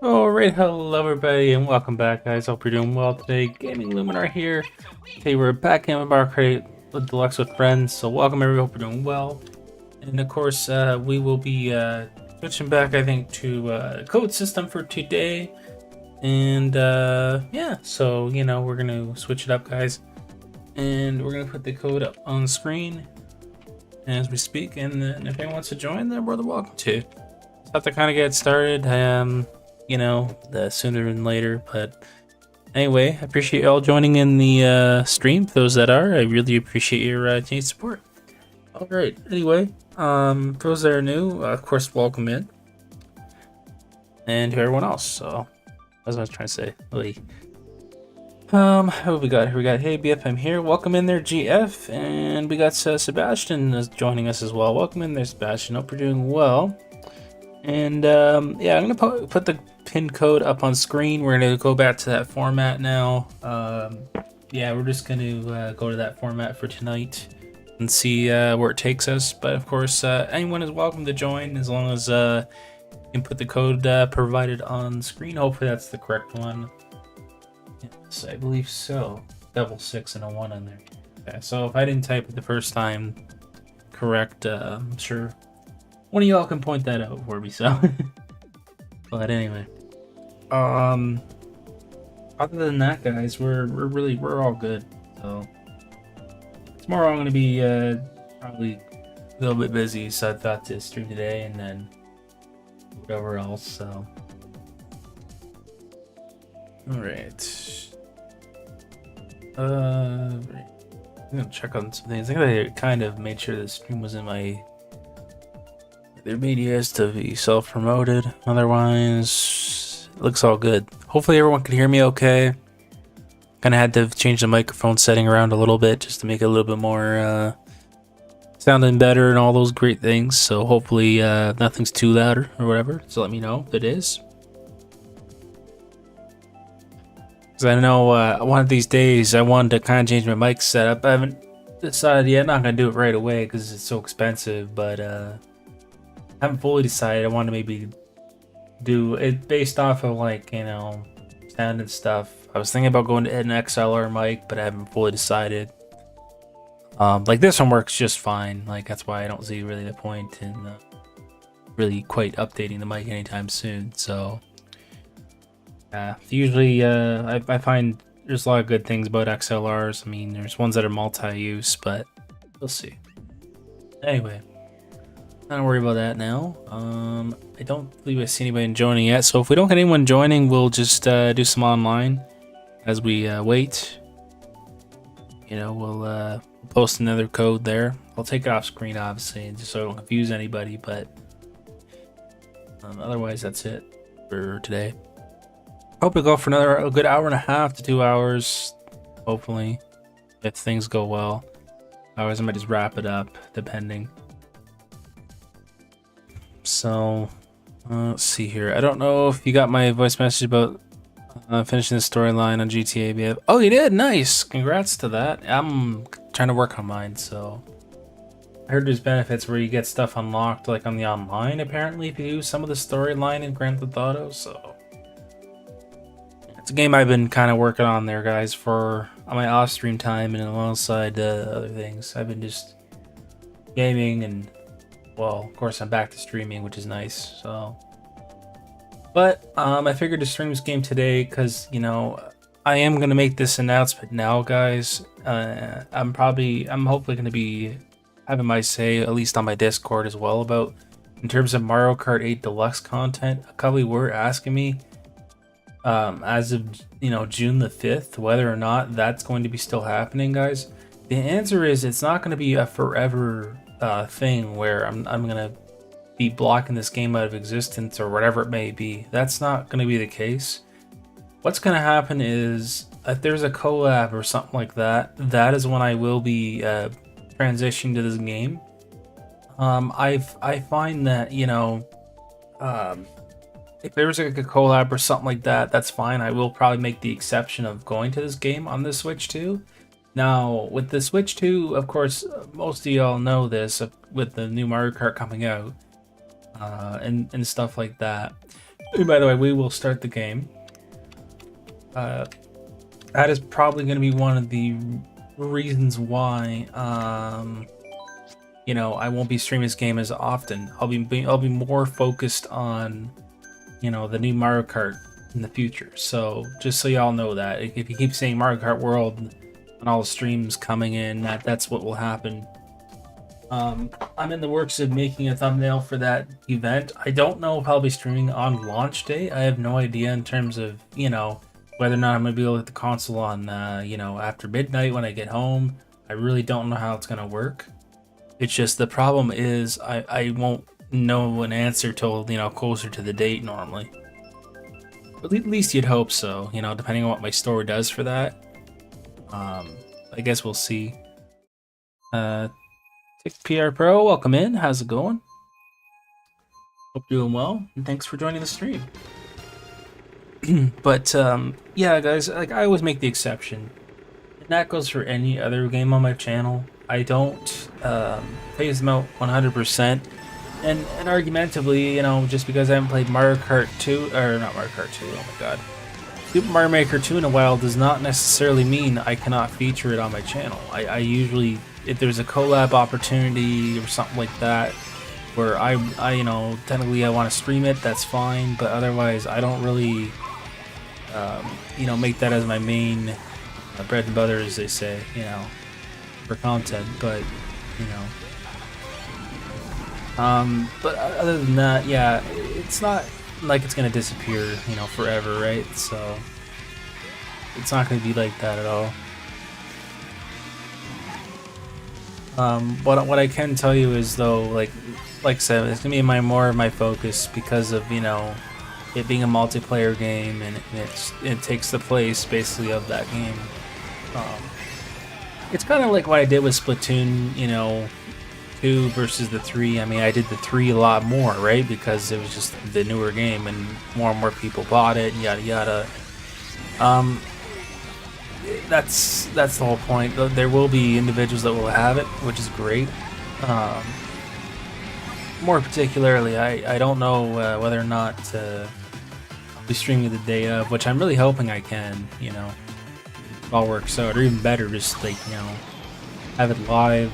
Alright, hello everybody, and welcome back, guys. Hope you're doing well today. Gaming Luminary here. Today we're back in with Mario Kart with Deluxe with friends. So welcome everybody. Hope you're doing well. And of course, we will be switching back, I think, to code system for today. And yeah, so we're gonna switch it up, guys, and we're gonna put the code up on screen as we speak. And then if anyone wants to join, they're more than welcome to. Just have to kind of get started. The sooner than later. But anyway, I appreciate y'all joining in the stream. For those that are, I really appreciate your continued support. All right. Anyway, for those that are new, of course, welcome in, and to everyone else. So, that's what I was trying to say. Wait. What we got here? We got, hey BF, I'm here. Welcome in there, GF, and we got Sebastian is joining us as well. Welcome in there, Sebastian. Hope you're doing well. And yeah, I'm gonna put the pin code up on screen. We're gonna go back to that format now. Yeah, we're just gonna go to that format for tonight and see where it takes us. But of course, anyone is welcome to join as long as you can put the code provided on screen. Hopefully that's the correct one. Yes, I believe so. Double 6 and a 1 on there. Okay, so if I didn't type it the first time correct, I'm sure one of y'all can point that out for me. So, but anyway, other than that, guys, we're all good. So tomorrow I'm gonna be probably a little bit busy, so I thought to stream today and then whatever else. So, all right. I'm gonna check on some things. I think I kind of made sure the stream was in my their medias to be self-promoted. Otherwise, it looks all good. Hopefully everyone can hear me okay. Kind of had to change the microphone setting around a little bit just to make it a little bit more sounding better and all those great things. So hopefully nothing's too loud or whatever. So let me know if it is. Because I know one of these days I wanted to kind of change my mic setup. I haven't decided yet. Not going to do it right away because it's so expensive. But I haven't fully decided. I want to maybe do it based off of sound and stuff. I was thinking about going to an XLR mic, but I haven't fully decided. Like this one works just fine. Like that's why I don't see really the point in really quite updating the mic anytime soon. So usually I find there's a lot of good things about XLRs. I mean, there's ones that are multi-use, but we'll see. Anyway. Not worry about that now. I don't believe I see anybody joining yet, so if we don't get anyone joining, we'll just do some online as we wait. We'll post another code there. I'll take it off screen, obviously, just so I don't confuse anybody, but otherwise that's it for today. Hope we go for a good hour and a half to 2 hours, hopefully, if things go well. Otherwise I might just wrap it up, depending. So, let's see here. I don't know if you got my voice message about finishing the storyline on GTA BF. Oh, you did? Nice! Congrats to that. I'm trying to work on mine, so I heard there's benefits where you get stuff unlocked, like on the online, apparently, if you do some of the storyline in Grand Theft Auto, so it's a game I've been kind of working on there, guys, on my off-stream time and alongside other things. I've been just gaming and, well, of course, I'm back to streaming, which is nice. So, but I figured to stream this game today because I am gonna make this announcement now, guys. I'm hopefully gonna be having my say, at least on my Discord as well, about in terms of Mario Kart 8 Deluxe content. A couple were asking me as of June the 5th whether or not that's going to be still happening, guys. The answer is it's not going to be a forever thing where I'm gonna be blocking this game out of existence or whatever it may be. That's not gonna be the case. What's gonna happen is if there's a collab or something like that, that is when I will be transitioning to this game. I find that if there's like a collab or something like that, that's fine. I will probably make the exception of going to this game on the Switch too. Now, with the Switch 2, of course, most of y'all know this with the new Mario Kart coming out and stuff like that. By the way, we will start the game. That is probably going to be one of the reasons why, you know, I won't be streaming this game as often. I'll be more focused on, you know, the new Mario Kart in the future. So just so y'all know that if you keep saying Mario Kart World and all the streams coming in, that's what will happen. I'm in the works of making a thumbnail for that event. I don't know if I'll be streaming on launch day. I have no idea in terms of, you know, whether or not I'm going to be able to get the console on, you know, after midnight when I get home. I really don't know how it's going to work. It's just the problem is I won't know an answer till, you know, closer to the date normally. But at least you'd hope so, you know, depending on what my store does for that. I guess we'll see. PR Pro, welcome in. How's it going? Hope you're doing well, and thanks for joining the stream. But yeah, guys, like I always make the exception, and that goes for any other game on my channel. I don't phase them out 100%, and argumentatively, you know, just because I haven't played Mario Kart 2 or not Mario Kart 2, oh my god, Super Mario Maker 2 in a while does not necessarily mean I cannot feature it on my channel. I usually, if there's a collab opportunity or something like that, where I you know, technically I want to stream it, that's fine, but otherwise I don't really, you know, make that as my main bread and butter, as they say, you know, for content, but, you know. But other than that, yeah, it's not like it's gonna disappear, you know, forever, right? So it's not gonna be like that at all. What I can tell you is though, like I said, it's gonna be more of my focus because of, you know, it being a multiplayer game, and it takes the place basically of that game. It's kind of like what I did with Splatoon, you know, 2 versus the 3. I mean, I did the 3 a lot more, right? Because it was just the newer game and more people bought it, yada yada. That's the whole point. There will be individuals that will have it, which is great. More particularly, I don't know whether or not I'll be streaming the day of, which I'm really hoping I can, you know, if all works out, or even better, just like, you know, have it live,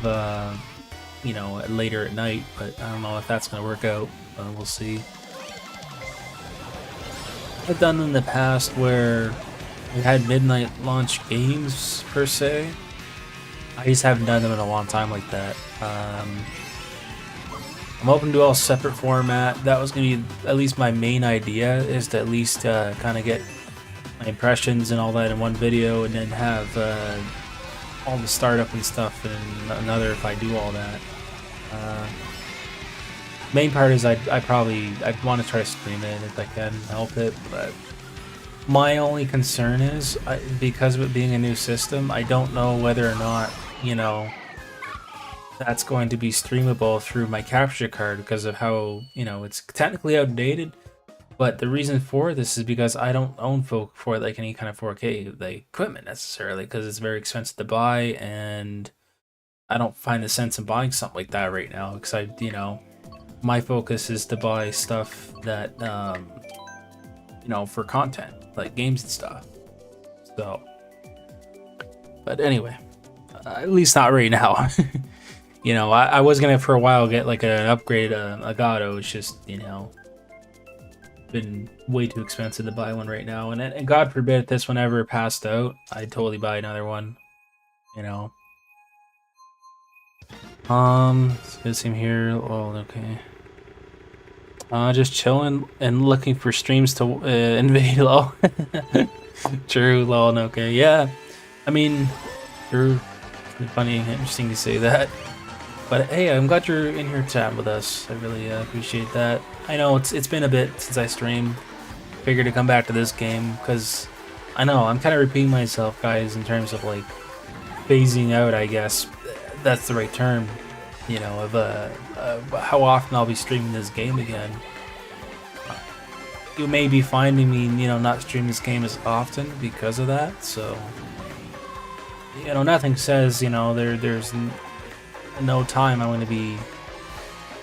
you know, later at night, but I don't know if that's going to work out. We'll see. I've done in the past where we had midnight launch games, per se. I just haven't done them in a long time like that. I'm hoping to do all separate format. That was going to be at least my main idea, is to at least kind of get my impressions and all that in one video, and then have all the startup and stuff in another if I do all that. Main part is I'd want to try to stream it if I can help it, but my only concern is, because of it being a new system, I don't know whether or not, you know, that's going to be streamable through my capture card, because of how, you know, it's technically outdated. But the reason for this is because I don't own for like any kind of 4K like equipment necessarily, because it's very expensive to buy, and I don't find the sense in buying something like that right now, because you know, my focus is to buy stuff that, you know, for content, like games and stuff. So, but anyway, at least not right now. You know, I was gonna for a while get like an upgrade Elgato. It's just, you know, been way too expensive to buy one right now, and God forbid if this one ever passed out, I'd totally buy another one. You know. Let's see here. Oh, okay. Just chilling and looking for streams to invade. Lol. True. Lol. Okay. Yeah. I mean, you're funny, interesting to say that. But hey, I'm glad you're in here chatting with us. I really appreciate that. I know it's been a bit since I streamed. Figured to come back to this game because I know I'm kind of repeating myself, guys, in terms of like phasing out. I guess that's the right term. You know, of how often I'll be streaming this game again. You may be finding me, you know, not streaming this game as often because of that. So, you know, nothing says, you know, there's no time I'm going to be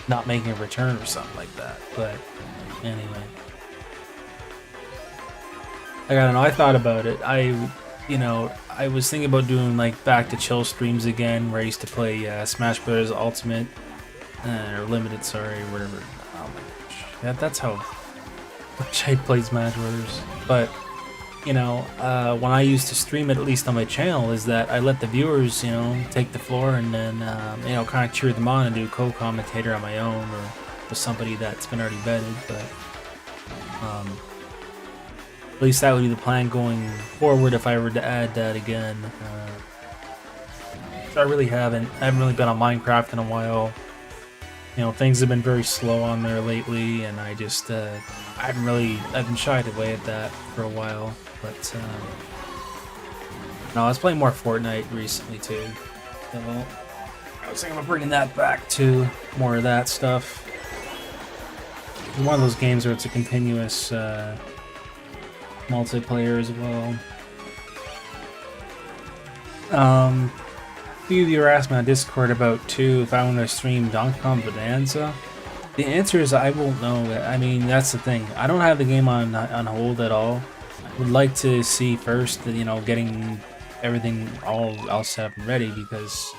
not making a return or something like that. But anyway, I don't know. I thought about it. I was thinking about doing like back to chill streams again, where I used to play Smash Bros. Ultimate or Limited, sorry, whatever. Oh my gosh, that's how much I played Smash Bros. But when I used to stream it, at least on my channel, is that I let the viewers, take the floor and then, kind of cheer them on and do co-commentator on my own or with somebody that's been already vetted. But at least that would be the plan going forward if I were to add that again. So I haven't really been on Minecraft in a while. Things have been very slow on there lately, and I just, I've been shied away at that for a while. But no, I was playing more Fortnite recently too. So I was thinking about bringing that back to more of that stuff. It's one of those games where it's a continuous multiplayer as well. A few of you were asking on Discord about too if I want to stream Donkey Kong Bonanza. The answer is I won't know. I mean, that's the thing. I don't have the game on hold at all. I would like to see first, getting everything all set up and ready, because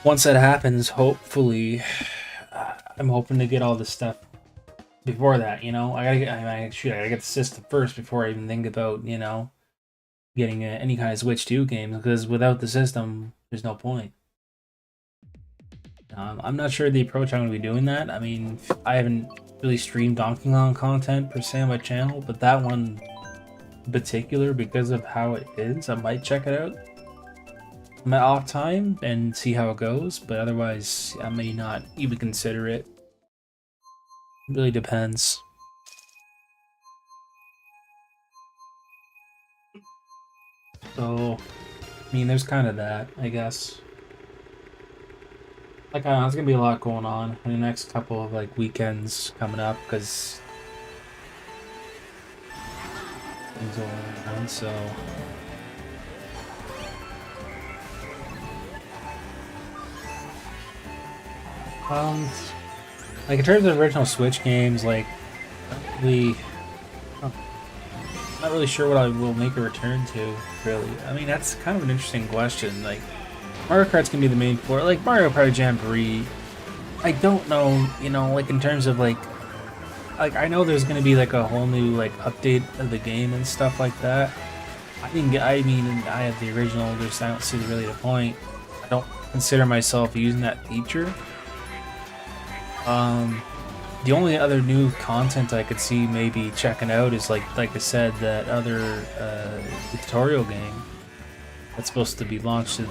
once that happens, hopefully, I'm hoping to get all this stuff before that. I gotta get the system first before I even think about getting any kind of Switch 2 games, because without the system, there's no point. I'm not sure the approach I'm going to be doing that. I mean, I haven't really streamed Donkey Kong content per se on my channel, but that one in particular, because of how it is, I might check it out on my off time and see how it goes, but otherwise I may not even consider it. It really depends. So, I mean, there's kind of that, I guess. Like, there's gonna be a lot going on in the next couple of weekends coming up, because things are around. So, in terms of original Switch games, not really sure what I will make a return to. Really, I mean, that's kind of an interesting question. Mario Kart's gonna be the main for it. Mario Kart Grand Prix. I don't know, in terms of I know there's gonna be a whole new update of the game and stuff like that. I have the original, just I don't see really the point. I don't consider myself using that feature. The only other new content I could see maybe checking out is like I said, that other tutorial game that's supposed to be launched at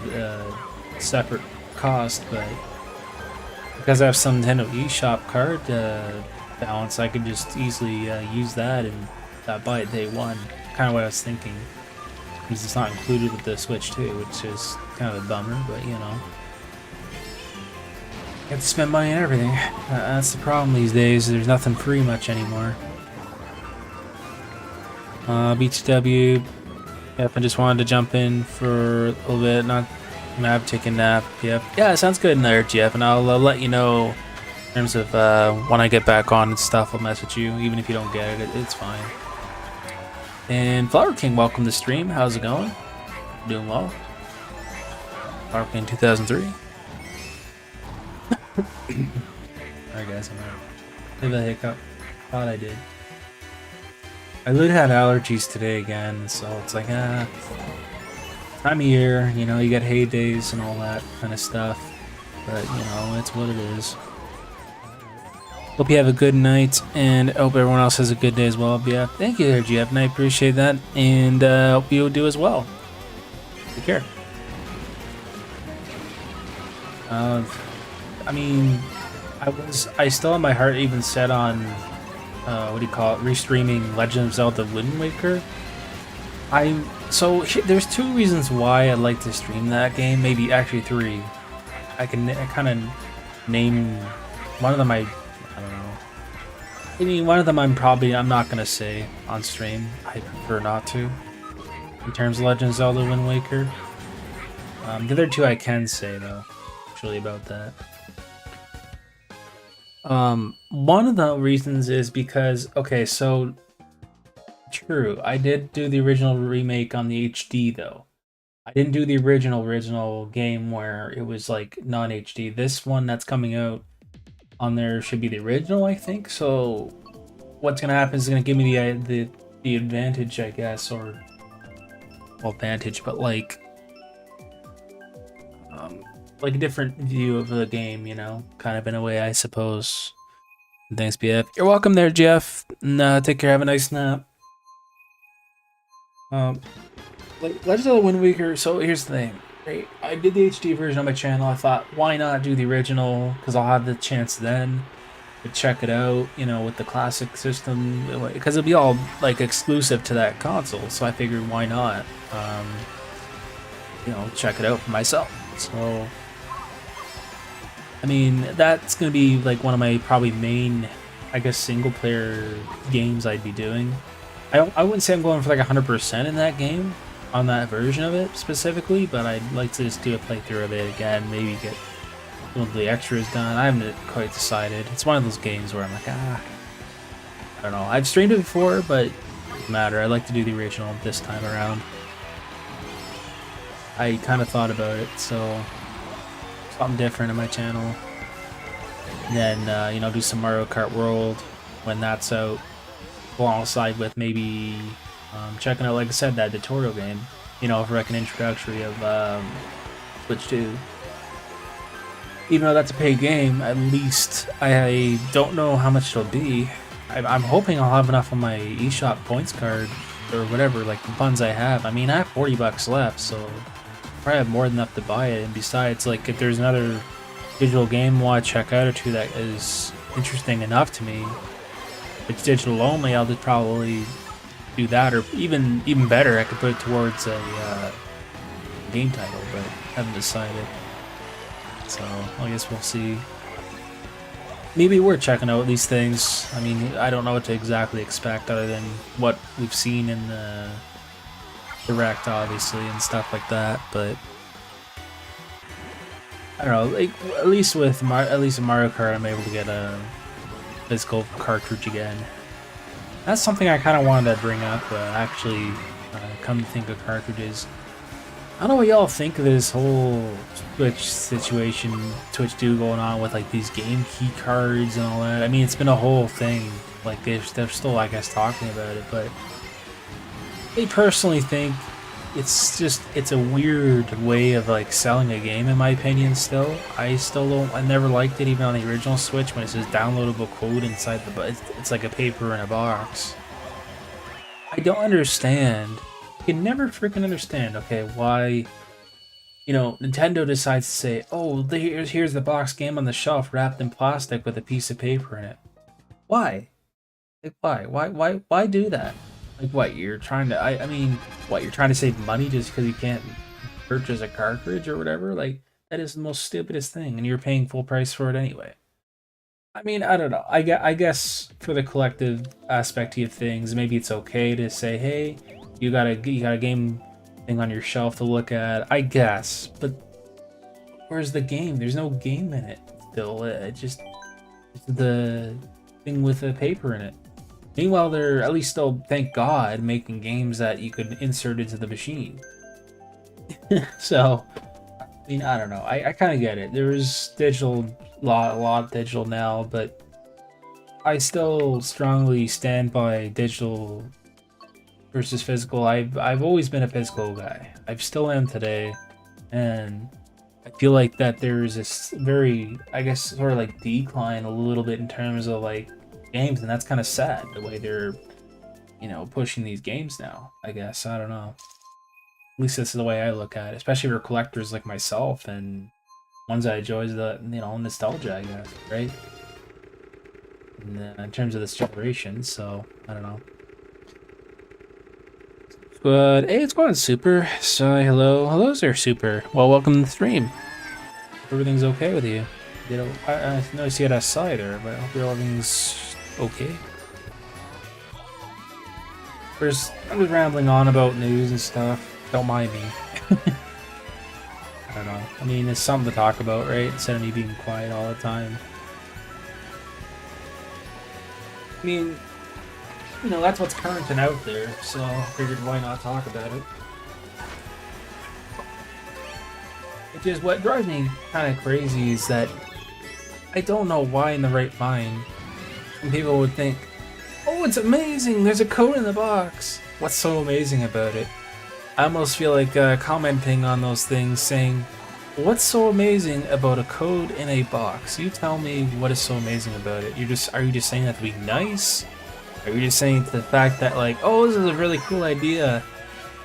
separate cost, but because I have some Nintendo eShop card balance, I could just easily use that and buy it day one. Kind of what I was thinking, because it's not included with the Switch 2, which is kind of a bummer, but you have to spend money on everything. That's the problem these days. There's nothing free much anymore. BTW. Yep, I just wanted to jump in for a little bit. I'm taking a nap. Yep. Yeah, it sounds good in there, Jeff. And I'll let you know in terms of when I get back on and stuff. I'll message you, even if you don't get it. It's fine. And Flower King, welcome to the stream. How's it going? Doing well. Flower King 2003. Alright, guys. I'm out. Did a hiccup? Thought I did. I literally had allergies today again, so it's time of year, you get heydays and all that kind of stuff, but it's what it is. Hope you have a good night, and hope everyone else has a good day as well. Yeah, thank you there, Jeff, and I appreciate that, and hope you do as well. Take care. I still have my heart even set on restreaming Legend of Zelda Wind Waker. There's two reasons why I'd like to stream that game, maybe actually three. I kind of name one of them. I don't know. One of them I'm not gonna say on stream. I prefer not to. In terms of Legend of Zelda Wind Waker. The other two I can say though, actually, about that. One of the reasons is because, okay, so True. I did do the original remake on the HD though. I didn't do the original game where it was like non-HD. This one that's coming out on there should be the original, I think. So what's gonna happen is gonna give me the advantage, I guess, or well, advantage, but like a different view of the game, you know, kind of in a way, I suppose. Thanks, BF. You're welcome there, Jeff. And, take care. Have a nice nap. Like Legend of the Wind Waker. So here's the thing, right? I did the HD version on my channel. I thought, why not do the original? Because I'll have the chance then to check it out, you know, with the classic system, because it'll be all like exclusive to that console. So I figured, why not? You know, check it out for myself. So, I mean, that's gonna be like one of my probably main, I guess, single player games I'd be doing. I wouldn't say I'm going for like 100% in that game, on that version of it specifically, but I'd like to just do a playthrough of it again, maybe get some of the extras done. I haven't quite decided. It's one of those games where I'm like, I don't know. I've streamed it before, but it doesn't matter. I like to do the original this time around. I kind of thought about it, so something different on my channel. And then, you know, do some Mario Kart World when that's out, alongside with maybe checking out, like I said, that tutorial game, you know, for like an introductory of Switch 2. Even though that's a paid game, at least I don't know how much it'll be. I'm hoping I'll have enough on my eShop points card or whatever, like the funds I have. I mean, I have $40 left, so I probably have more than enough to buy it. And besides, like, if there's another digital game I want to check out or two that is interesting enough to me, if it's digital only, I'll just probably do that, or even better, I could put it towards a game title, but haven't decided. So I guess we'll see. Maybe we're checking out these things. I mean, I don't know what to exactly expect other than what we've seen in the Direct, obviously, and stuff like that. But I don't know. Like, at least with Mario Kart, I'm able to get a physical cartridge again. That's something I kind of wanted to bring up. Actually, come to think of cartridges, I don't know what y'all think of this whole Twitch situation, Twitch do going on with like these game key cards and all that. I mean, it's been a whole thing. Like they're still, I guess, talking about it, but I personally think it's a weird way of like selling a game, in my opinion. I never liked it, even on the original Switch, when it says downloadable code inside it's like a paper in a box. I don't understand. I can never freaking understand, okay, why, you know, Nintendo decides to say, oh, here's the box game on the shelf wrapped in plastic with a piece of paper in it. Why? Like, why do that? Like, what, you're trying to, I mean, what, you're trying to save money just because you can't purchase a cartridge or whatever? Like, that is the most stupidest thing, and you're paying full price for it anyway. I mean, I don't know. I guess for the collective aspect of things, maybe it's okay to say, hey, you got a game thing on your shelf to look at, I guess. But where's the game? There's no game in it still. It's the thing with the paper in it. Meanwhile, they're at least still, thank God, making games that you could insert into the machine. So, I mean, I don't know. I kind of get it. There's digital, a lot of digital now, but I still strongly stand by digital versus physical. I've always been a physical guy. I still am today, and I feel like that there's this very, I guess, sort of like decline a little bit in terms of like games, and that's kind of sad the way they're, you know, pushing these games now. I guess, I don't know. At least this is the way I look at it, especially for collectors like myself and ones that enjoy the, you know, nostalgia, I guess, right? In terms of this generation, so I don't know. But hey, it's going super. So hello there, super. Well, welcome to the stream. Hope everything's okay with you. You know, I noticed you had a sigh there, but I hope everything's okay. I'm just rambling on about news and stuff. Don't mind me. I don't know. I mean, it's something to talk about, right? Instead of me being quiet all the time. I mean, you know, that's what's current and out there, so I figured why not talk about it. Which is what drives me kind of crazy is that I don't know why in the right mind some people would think, oh, it's amazing, there's a code in the box. What's so amazing about it? I almost feel like commenting on those things saying, what's so amazing about a code in a box? You tell me what is so amazing about it. Are you just saying that to be nice? Are you just saying the fact that like, oh, this is a really cool idea,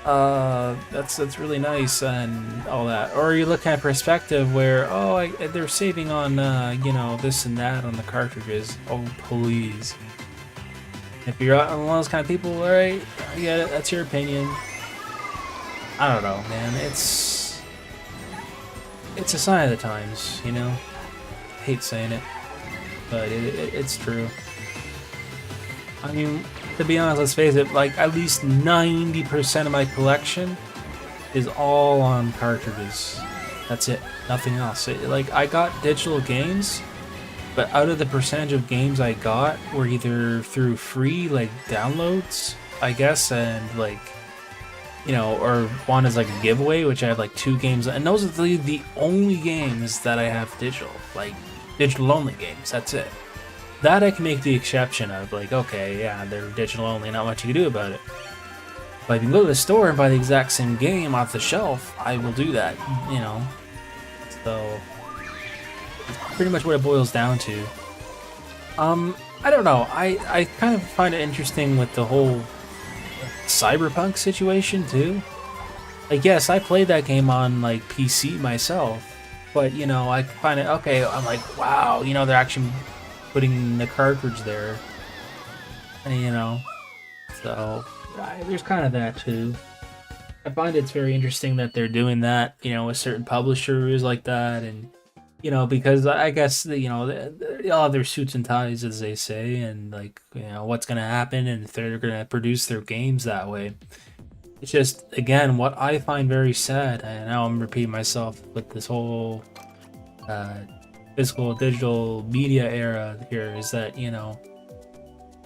that's really nice and all that? Or are you looking at perspective where, oh, they're saving on you know, this and that on the cartridges? Oh, please. If you're one of those kind of people, alright, I get it, that's your opinion. I don't know, man, it's a sign of the times, you know? I hate saying it, but it's true. I mean, to be honest, let's face it, like, at least 90% of my collection is all on cartridges. That's it. Nothing else. Like, I got digital games, but out of the percentage of games I got were either through free, like, downloads, I guess, and, like, you know, or one is, like, a giveaway, which I have, like, 2 games, and those are the only games that I have digital. Like, digital-only games. That's it. That I can make the exception of, like, okay, yeah, they're digital only, not much you can do about it. But if you can go to the store and buy the exact same game off the shelf, I will do that, you know. So, it's pretty much what it boils down to. I don't know, I kind of find it interesting with the whole Cyberpunk situation, too. Like, yes, I played that game on, like, PC myself, but, you know, I find it, okay, I'm like, wow, you know, they're actually putting the cartridge there, and, you know, so there's kind of that too. I find it's very interesting that they're doing that, you know, with certain publishers like that, and, you know, because I guess, you know, they all have their suits and ties, as they say, and, like, you know, what's going to happen, and if they're going to produce their games that way. It's just, again, what I find very sad, and now I'm repeating myself with this whole physical digital media era here, is that, you know,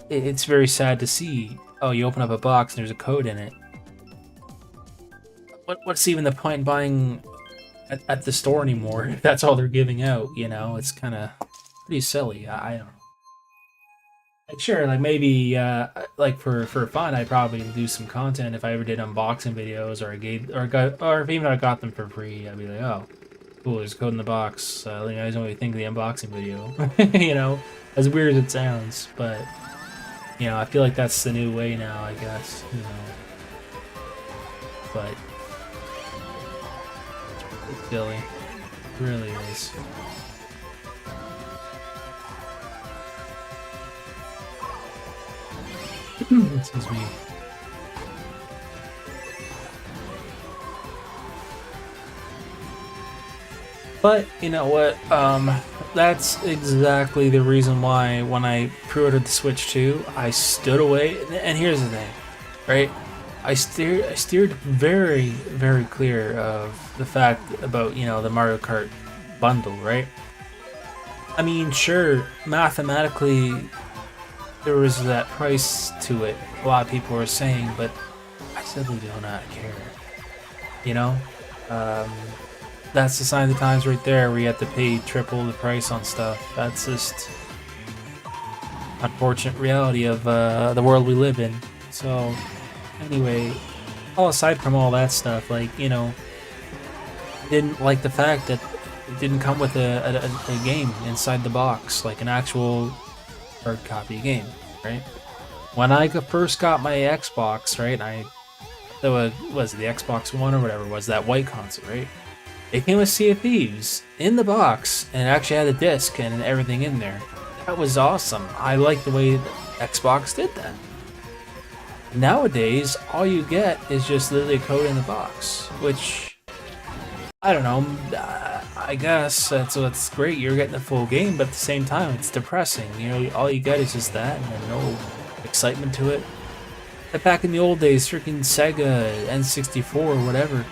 it's very sad to see, oh, you open up a box and there's a code in it. What's even the point in buying at the store anymore if that's all they're giving out, you know? It's kind of pretty silly. I don't know. Like, sure, like, maybe like for fun I'd probably do some content if I ever did unboxing videos, or I gave, or if even I got them for free, I'd be like, oh, cool, there's a code in the box. Let me know what you think of the unboxing video. You know, as weird as it sounds, but, you know, I feel like that's the new way now, I guess, you know. But it's silly. It really is. Excuse me. But, you know what, that's exactly the reason why when I pre-ordered the Switch 2, I stood away, and here's the thing, right? I steered very, very clear of the fact about, you know, the Mario Kart bundle, right? I mean, sure, mathematically, there was that price to it, a lot of people were saying, but I simply do not care, you know? That's the sign of the times right there, where you have to pay triple the price on stuff. That's just unfortunate reality of the world we live in. So, anyway, all aside from all that stuff, like, you know, didn't like the fact that it didn't come with a game inside the box, like an actual hard copy game, right? When I first got my Xbox, right, was it the Xbox One or whatever it was, that white console, right? It came with Sea of Thieves in the box, and it actually had a disc and everything in there. That was awesome. I like the way Xbox did that. Nowadays, all you get is just literally a code in the box, which, I don't know, I guess that's what's great. You're getting the full game, but at the same time, it's depressing. You know, all you get is just that, and then no excitement to it. But back in the old days, freaking Sega, N64, or whatever,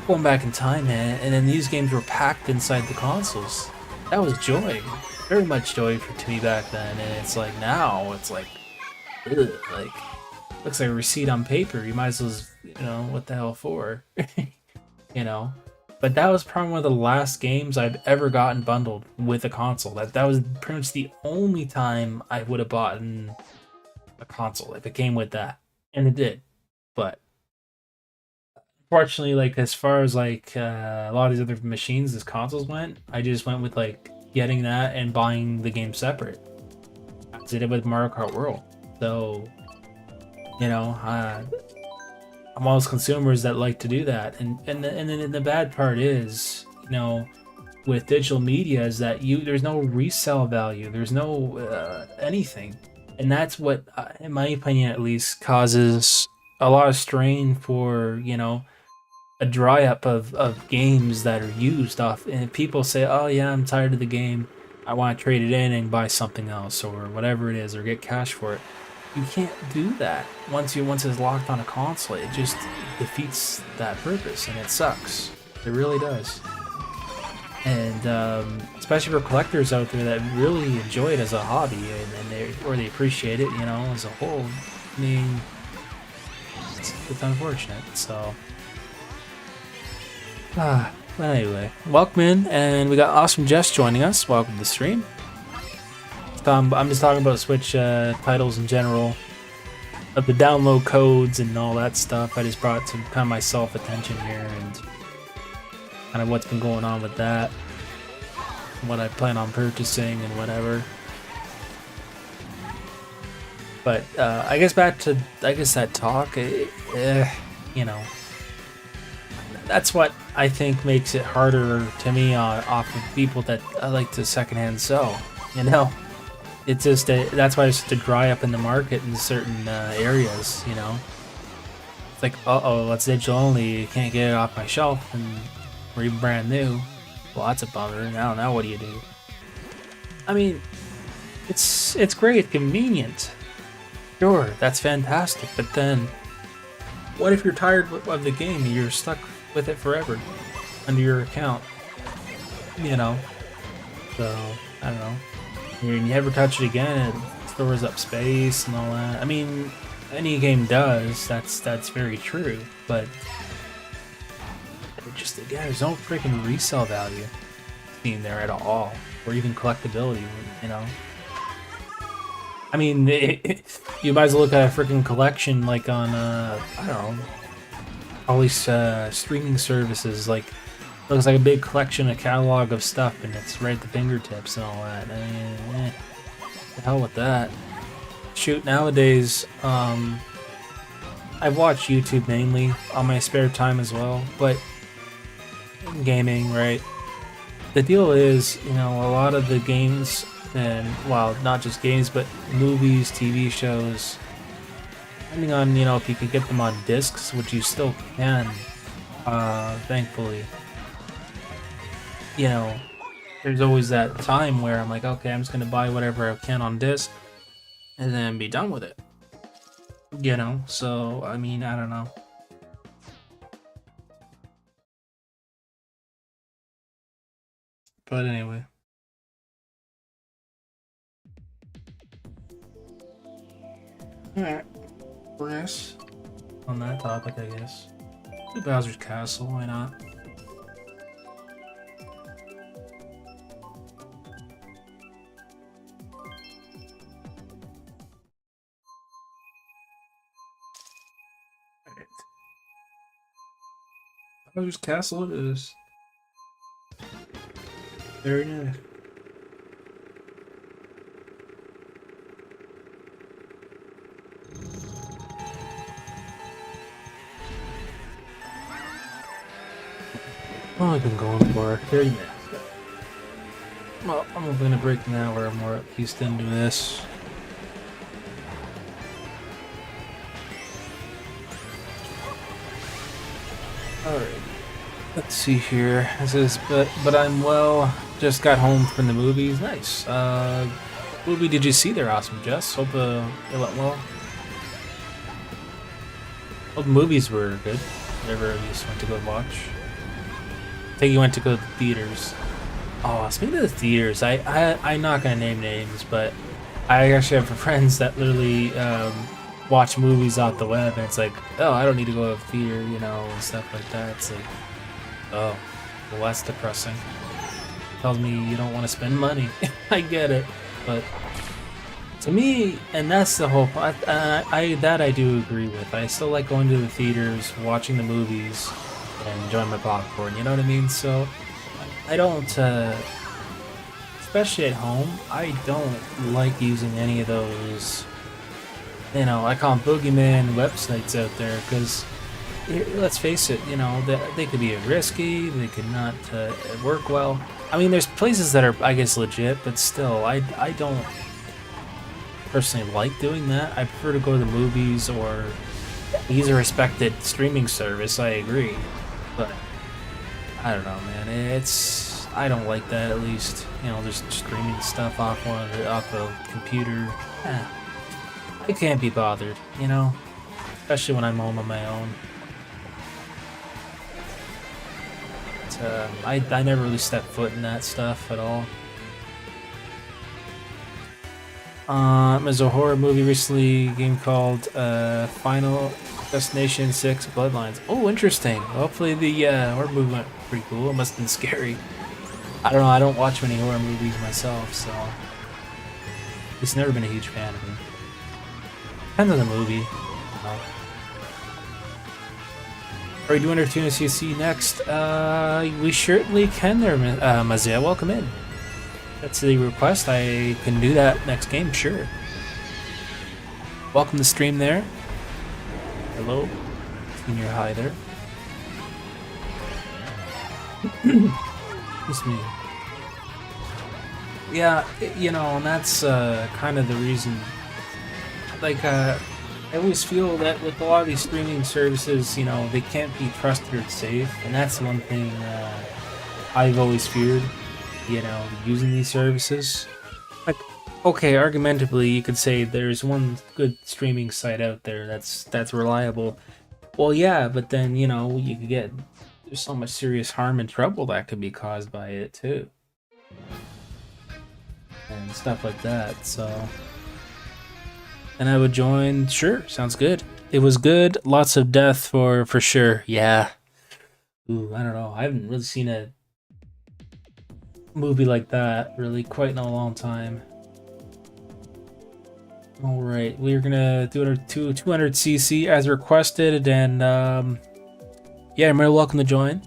going back in time, man, and then these games were packed inside the consoles. That was joy. Very much joy to me back then, and it's like now, it's like, ugh, like, looks like a receipt on paper. You might as well, what the hell for? you know. But that was probably one of the last games I've ever gotten bundled with a console. That was pretty much the only time I would have bought a console if it came with that, and it did. But fortunately, like as far as like a lot of these other machines, as consoles went, I just went with like getting that and buying the game separate. I did it with Mario Kart World. So, I'm one of those consumers that like to do that, and then the bad part is, with digital media is that there's no resale value, there's no anything, and that's what, in my opinion at least, causes a lot of strain for a dry up of games that are used off, and people say, oh yeah, I'm tired of the game, I want to trade it in and buy something else or whatever it is or get cash for it. You can't do that once it's locked on a console. It just defeats that purpose, and it sucks. It really does. And especially for collectors out there that really enjoy it as a hobby, and they appreciate it, as a whole. I mean, it's unfortunate. So, but anyway, welcome in, and we got Awesome Jess joining us. Welcome to the stream. I'm just talking about Switch titles in general, of the download codes and all that stuff. I just brought some kind of myself attention here and kind of what's been going on with that, what I plan on purchasing and whatever. But I guess back to that talk, that's what I think makes it harder to me off of people that I like to secondhand sell. It's just that's why it's such a dry up in the market in certain areas. It's like, that's digital only. You can't get it off my shelf, and we're even brand new. Well, that's a bummer. Now what do you do? I mean, it's great, convenient. Sure, that's fantastic. But then, what if you're tired of the game and you're stuck with it forever under your account? So I don't know. You never touch it again, it stores up space and all that. I mean, any game does, that's very true, but just again, there's no freaking resale value seen there at all, or even collectability, I mean, you might as well look at a freaking collection like on, I don't know, all these streaming services, like, looks like a big collection, a catalog of stuff, and it's right at the fingertips and all that. I mean, the hell with that. Shoot, nowadays, I've watched YouTube mainly on my spare time as well, but gaming, right? The deal is, a lot of the games, and, well, not just games, but movies, TV shows, depending on, if you can get them on discs, which you still can, thankfully. There's always that time where I'm like, okay, I'm just gonna buy whatever I can on disc and then be done with it. So I mean, I don't know. But anyway. Alright. Progress on that topic, I guess. Do Bowser's Castle, why not? Bowser's Castle it is. Very nice. Oh, I've been going for 30 minutes. Well, I'm gonna break now where I'm more at least into this. Alright. Let's see here. This is but I'm well. Just got home from the movies. Nice. What movie did you see there, Awesome Jess? Hope it went well. Hope the movies were good. Whatever you just went to go watch. I think you went to go to the theaters. Oh, speaking of the theaters, I'm not gonna name names, but I actually have friends that literally watch movies off the web, and it's like, oh, I don't need to go to a theater, you know, and stuff like that. It's like, oh, well, that's depressing. Tells me you don't want to spend money. I get it, but to me, and that's the whole point. I do agree with. I still like going to the theaters, watching the movies, and enjoying my popcorn. You know what I mean? So I don't, especially at home, I don't like using any of those. You know, I call them boogeyman websites out there because, let's face it, you know, they could be risky. They could not work well. I mean, there's places that are, I guess, legit, but still, I don't personally like doing that. I prefer to go to the movies or use a respected streaming service. I agree, but I don't know, man. I don't like that. At least, you know, just streaming stuff off a computer. I can't be bothered, you know, especially when I'm home on my own. I never really stepped foot in that stuff at all. There's a horror movie recently, game called Final Destination 6 Bloodlines. Oh, interesting. Hopefully the horror movie went pretty cool. It must have been scary. I don't know, I don't watch many horror movies myself, so it's never been a huge fan of them. Depends on the movie. You know. Are we doing our Tuna CC next? We certainly can there, Mazia. Welcome in. That's the request. I can do that next game, sure. Welcome to stream there. Hello. Senior hi there. Excuse me. Yeah, you know, and that's kind of the reason. Like, I always feel that with a lot of these streaming services, you know, they can't be trusted or safe, and that's one thing I've always feared, you know, using these services. Like, okay, argumentatively, you could say there's one good streaming site out there that's reliable. Well, yeah, but then, you know, you could get, there's so much serious harm and trouble that could be caused by it, too. And stuff like that, so... And I would join, sure, sounds good. It was good, lots of death for sure, yeah. Ooh, I don't know, I haven't really seen a movie like that really quite in a long time. Alright, we're gonna do our 200cc as requested, and yeah, you're welcome to join.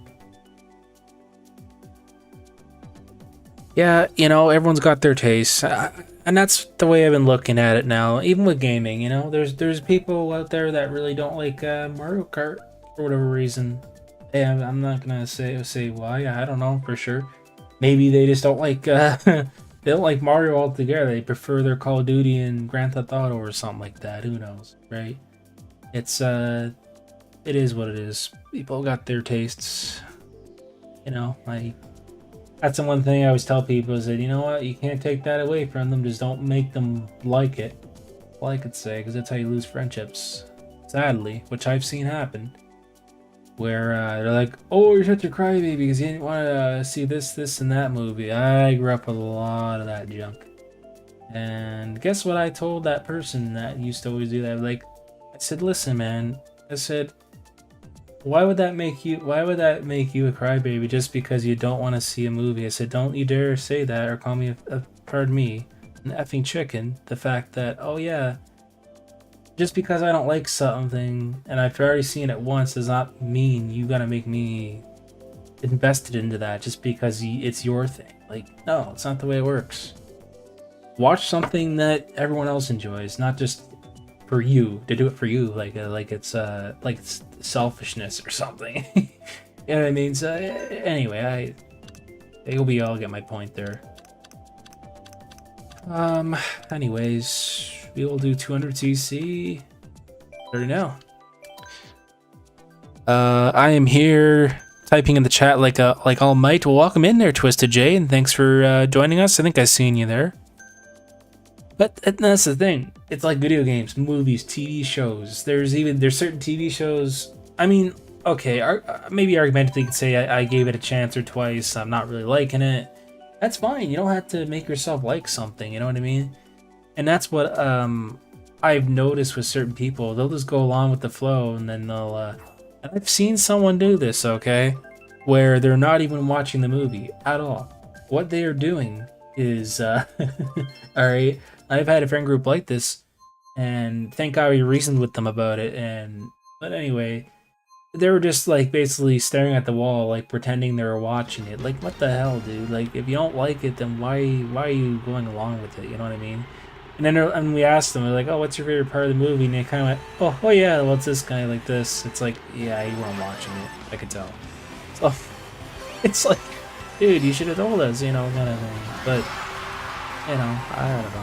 Yeah, you know, everyone's got their tastes. And that's the way I've been looking at it now, even with gaming, you know, there's people out there that really don't like Mario Kart for whatever reason. Hey, I'm not gonna say why. I don't know for sure. Maybe they just don't like they don't like Mario altogether. They prefer their Call of Duty and Grand Theft Auto or something like that. Who knows, right? It's it is what it is. People got their tastes. You know, that's the one thing I always tell people is that, you know what, you can't take that away from them, just don't make them like it. All I could say, because that's how you lose friendships. Sadly, which I've seen happen. Where they're like, oh, you're such a crybaby because you didn't want to see this, and that movie. I grew up with a lot of that junk. And guess what I told that person that used to always do that? Like, I said, listen, man. I said, why would that make you a crybaby just because you don't want to see a movie? I said, don't you dare say that or call me pardon me, an effing chicken. The fact that, oh yeah, just because I don't like something and I've already seen it once does not mean you gotta make me invested into that just because it's your thing. Like, no, it's not the way it works. Watch something that everyone else enjoys, not just for you, to do it for you, like it's selfishness or something. You know what I mean? So anyway, I hope you all get my point there. Anyways, we will do 200cc. Already know. I am here typing in the chat like all might. Well, welcome in there, Twisted J, and thanks for joining us. I think I've seen you there. But that's the thing. It's like video games, movies, TV shows. There's certain TV shows. I mean, okay, maybe argumentatively you could say I gave it a chance or twice. I'm not really liking it. That's fine. You don't have to make yourself like something. You know what I mean? And that's what I've noticed with certain people. They'll just go along with the flow, and then they'll. And I've seen someone do this, okay, where they're not even watching the movie at all. What they are doing is, all right. I've had a friend group like this, and thank God we reasoned with them about it. But anyway, they were just like basically staring at the wall, like pretending they were watching it. Like, what the hell, dude? Like, if you don't like it, then why are you going along with it? You know what I mean? And then and we asked them, we're like, oh, what's your favorite part of the movie? And they kind of went, oh yeah, what's this guy like this? It's like, yeah, you weren't watching it. I could tell. So it's like, dude, you should have told us, you know, kind of thing. But you know, I don't know,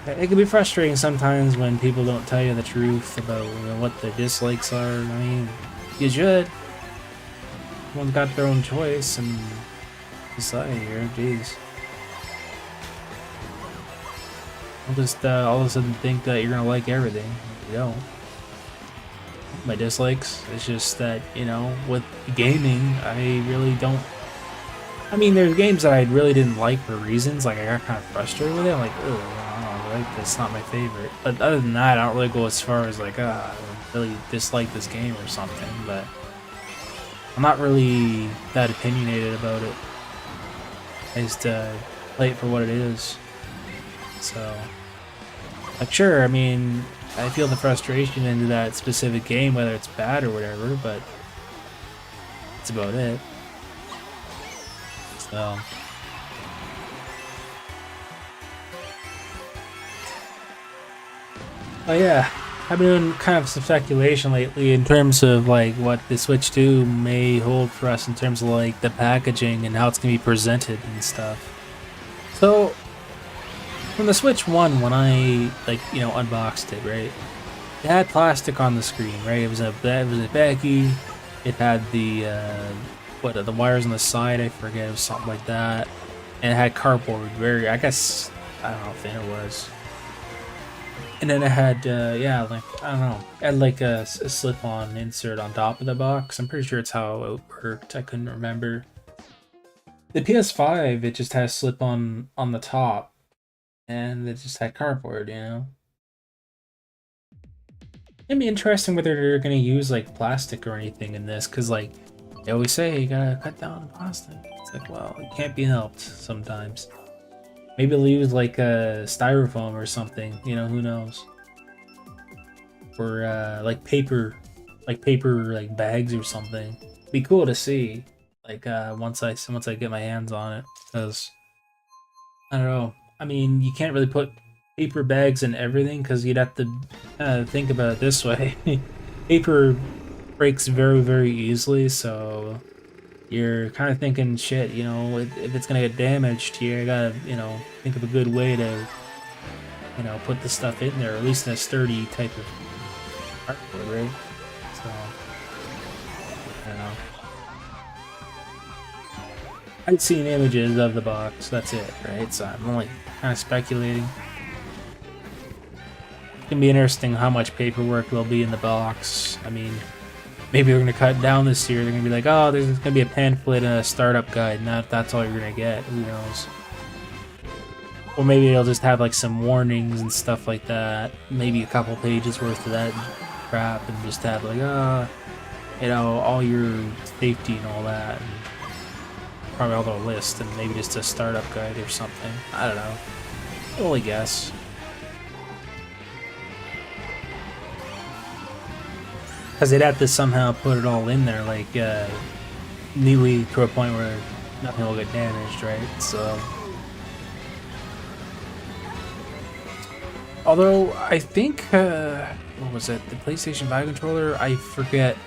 man. It can be frustrating sometimes when people don't tell you the truth about, you know, what their dislikes are. I mean, you should. Everyone's got their own choice and decide here. Jeez. I'll just all of a sudden think that you're gonna like everything. You don't. My dislikes. It's just that, you know, with gaming, I really don't. I mean, there's games that I really didn't like for reasons. Like, I got kind of frustrated with it. I'm like, oh, I don't like this. Not my favorite. But other than that, I don't really go as far as like, I really dislike this game or something. But I'm not really that opinionated about it. I just play it for what it is. So, like, sure, I mean, I feel the frustration into that specific game, whether it's bad or whatever, but that's about it. So, oh yeah, I've been doing kind of some speculation lately in terms of like what the Switch 2 may hold for us in terms of like the packaging and how it's gonna be presented and stuff. So, from the Switch 1, when I, like, you know, unboxed it, right? It had plastic on the screen, right? It was a baggie. It had the the wires on the side. I forget. It was something like that. And it had cardboard. Very, I guess, I don't know how thin it was. And then it had, yeah, like, I don't know. It had like a slip-on insert on top of the box. I'm pretty sure it's how it worked. I couldn't remember. The PS5, it just has slip-on on the top. And it just had cardboard, you know? It'd be interesting whether they're gonna use like plastic or anything in this, because like they always say you gotta cut down on plastic. It's like, well, it can't be helped sometimes. Maybe they'll use like a styrofoam or something, you know, who knows? Or like paper like bags or something. Be cool to see, like once I get my hands on it, because I don't know. I mean, you can't really put paper bags in everything because you'd have to think about it this way. Paper breaks very, very easily, so you're kind of thinking, shit, you know, if it's gonna get damaged, you gotta, you know, think of a good way to, you know, put the stuff in there, at least in a sturdy type of cardboard, right? So, I don't know. I've seen images of the box, that's it, right? So I'm only kind of speculating. It's gonna be interesting how much paperwork there'll be in the box. I mean, maybe they're gonna cut down this year. They're gonna be like, oh, there's gonna be a pamphlet and a startup guide, and that's all you're gonna get. Who knows? Or maybe they'll just have like some warnings and stuff like that. Maybe a couple pages worth of that crap, and just have like, you know, all your safety and all that. And probably all the list, and maybe just a startup guide or something. I don't know. I'll only guess. Because they'd have to somehow put it all in there, like, neatly to a point where nothing will get damaged, right? So. Although, I think, what was it? The PlayStation 5 controller? I forget.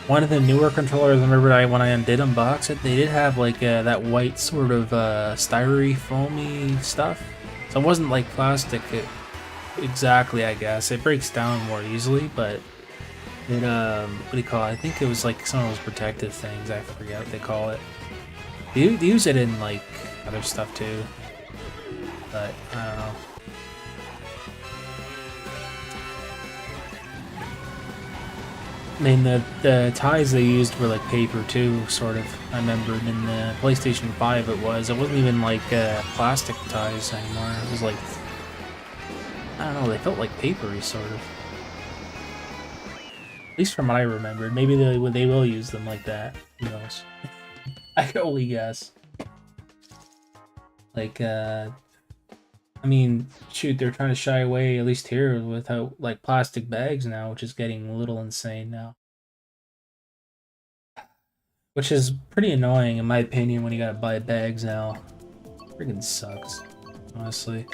One of the newer controllers, I remember when I did unbox it, they did have, like, that white sort of, styrofoamy stuff. So it wasn't like plastic exactly, I guess. It breaks down more easily, but it, what do you call it? I think it was like some of those protective things. I forget what they call it. They use it in like other stuff too, but I don't know. I mean, the ties they used were like paper too, sort of. I remembered in the PlayStation 5 it was. It wasn't even like plastic ties anymore. It was like, I don't know, they felt like papery, sort of. At least from what I remembered. Maybe they will use them like that. Who knows? I can only guess. Like, I mean, shoot, they're trying to shy away, at least here, without like plastic bags now, which is getting a little insane now. Which is pretty annoying, in my opinion, when you gotta buy bags now. Freaking sucks, honestly.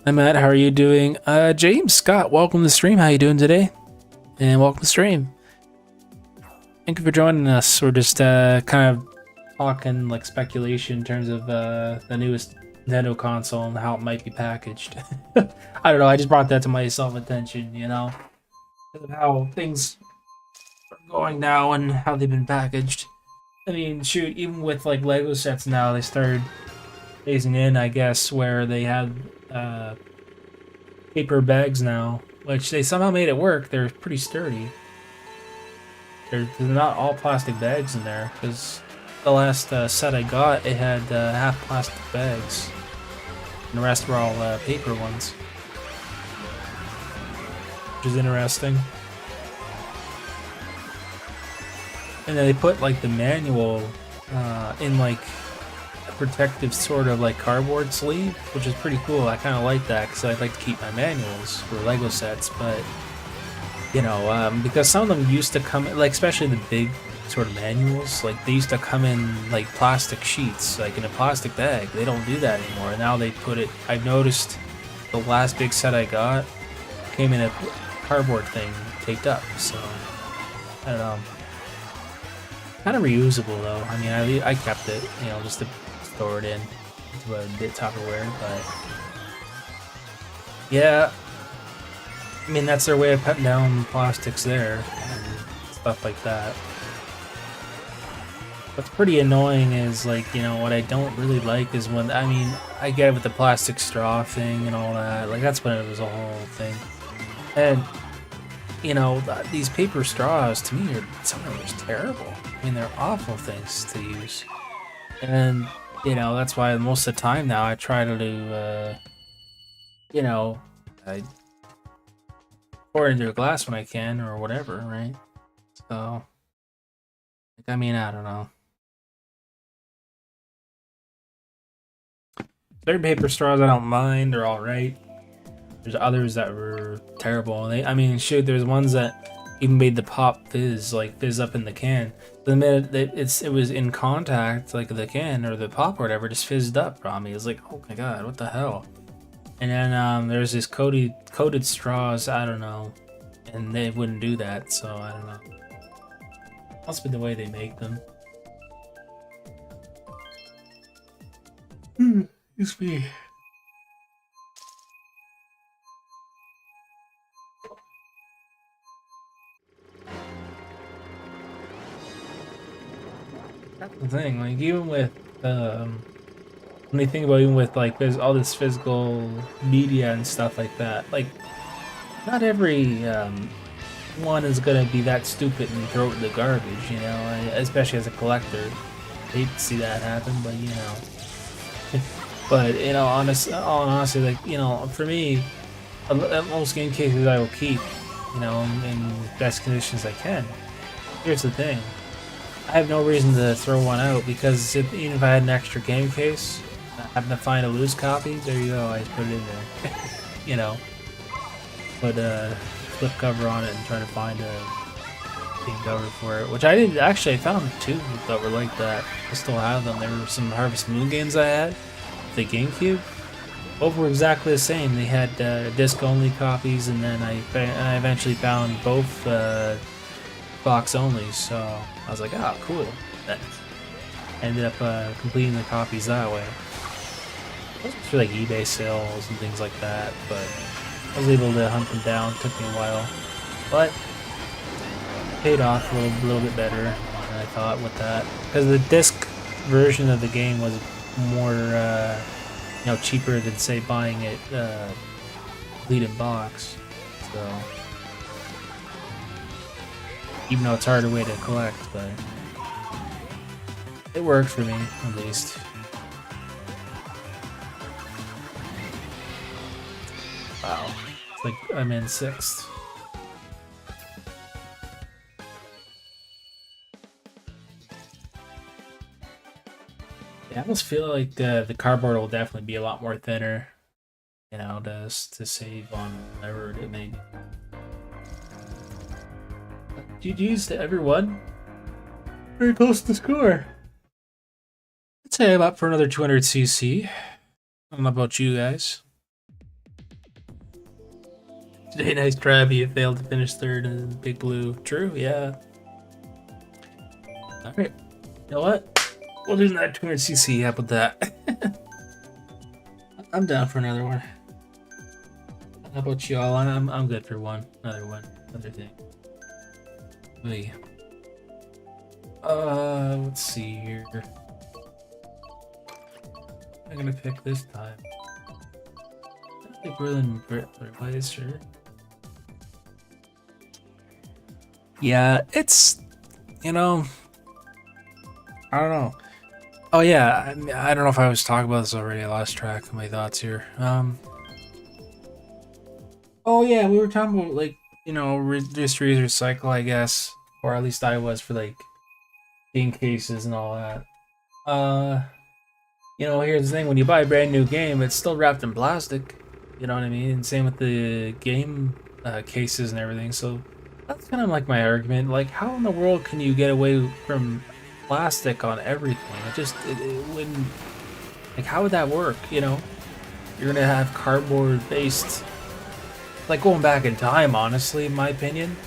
Hi Matt, how are you doing? James Scott, welcome to the stream. How you doing today? And welcome to the stream. Thank you for joining us. We're just kind of talking like speculation in terms of the newest Nintendo console and how it might be packaged. I don't know, I just brought that to my self-attention, you know? How things are going now and how they've been packaged. I mean, shoot, even with like Lego sets now, they started phasing in, I guess, where they have paper bags now, which they somehow made it work. They're pretty sturdy. There's not all plastic bags in there, because the last set I got, it had half plastic bags, and the rest were all paper ones, which is interesting. And then they put like the manual in like a protective sort of like cardboard sleeve, which is pretty cool. I kind of like that because I'd like to keep my manuals for Lego sets, but you know, because some of them used to come like, especially the big sort of manuals, like they used to come in like plastic sheets, like in a plastic bag. They don't do that anymore. Now they put it. I've noticed the last big set I got came in a cardboard thing taped up. So I don't know. Kind of reusable though. I mean, I kept it, you know, just to store it in to a bit Tupperware, but yeah. I mean, that's their way of cutting down plastics there and stuff like that. What's pretty annoying is, like, you know, what I don't really like is when, I mean, I get it with the plastic straw thing and all that. Like, that's when it was a whole thing. And, you know, these paper straws, to me, some of them are just terrible. I mean, they're awful things to use. And, you know, that's why most of the time now I try to do, you know, I pour it into a glass when I can or whatever, right? So, like, I mean, I don't know. Certain paper straws I don't mind, they're alright. There's others that were terrible. I mean, shoot, there's ones that even made the pop fizz, like fizz up in the can. The minute that it was in contact, like the can or the pop or whatever, just fizzed up on me. It was like, oh my god, what the hell? And then there's this coated straws, I don't know, and they wouldn't do that, so I don't know. Must be the way they make them. Excuse me. That's the thing, like, even with when you think about, even with like there's all this physical media and stuff like that, like not every one is gonna be that stupid and throw it in the garbage, you know, especially as a collector. I hate to see that happen, but you know. But you know, honestly, like, you know, for me, most game cases I will keep, you know, in best conditions I can. Here's the thing. I have no reason to throw one out, because even if I had an extra game case, I happen to find a loose copy, there you go, I just put it in there. You know, put a flip cover on it and try to find a game cover for it, which I did actually. I found two that were like that. I still have them. There were some Harvest Moon games I had, the GameCube. Both were exactly the same. They had disc-only copies, and then I eventually found both box only. So I was like, oh, cool. Then ended up completing the copies that way. Those were for like eBay sales and things like that, but I was able to hunt them down. It took me a while, but it paid off a little bit better than I thought with that, because the disc version of the game was more you know, cheaper than say buying it complete in box. So even though it's a harder way to collect, but it worked for me, at least. Wow. It's like I'm in 6th. Yeah, I almost feel like the cardboard will definitely be a lot more thinner, you know, to save on whatever it may be. GG's to everyone. Very close to score. I'd say I'm up for another 200cc. I don't know about you guys. Today, nice try, but you failed to finish 3rd in Big Blue. True, yeah. Alright. You know what? We'll do that 200cc. How about that? I'm down for another one. How about y'all? I'm good for one. Another thing. Wait. Let's see here. I'm gonna pick this time. I think we're in Britways, sure. Yeah, it's, you know, I don't know. Oh yeah, I don't know if I was talking about this already. I lost track of my thoughts here. Oh yeah, we were talking about, like, you know, reduce, reuse, recycle, I guess, or at least I was, for like game cases and all that. You know, here's the thing: when you buy a brand new game, it's still wrapped in plastic. You know what I mean? And same with the game cases and everything. So that's kind of like my argument. Like, how in the world can you get away from plastic on everything? It wouldn't. Like, how would that work? You know, you're gonna have cardboard based. Like, going back in time, honestly, in my opinion,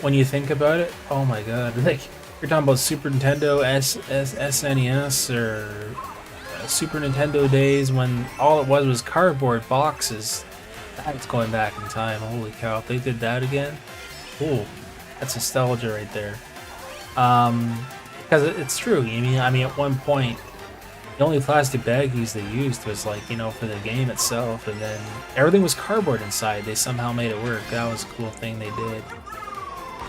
when you think about it, oh my god, like, you're talking about Super Nintendo, SNES, or Super Nintendo days when all it was cardboard boxes. That's going back in time. Holy cow, if they did that again, ooh, that's nostalgia right there. Because it's true. I mean, at one point, the only plastic baggies they used was, like, you know, for the game itself, and then everything was cardboard inside. They somehow made it work. That was a cool thing they did.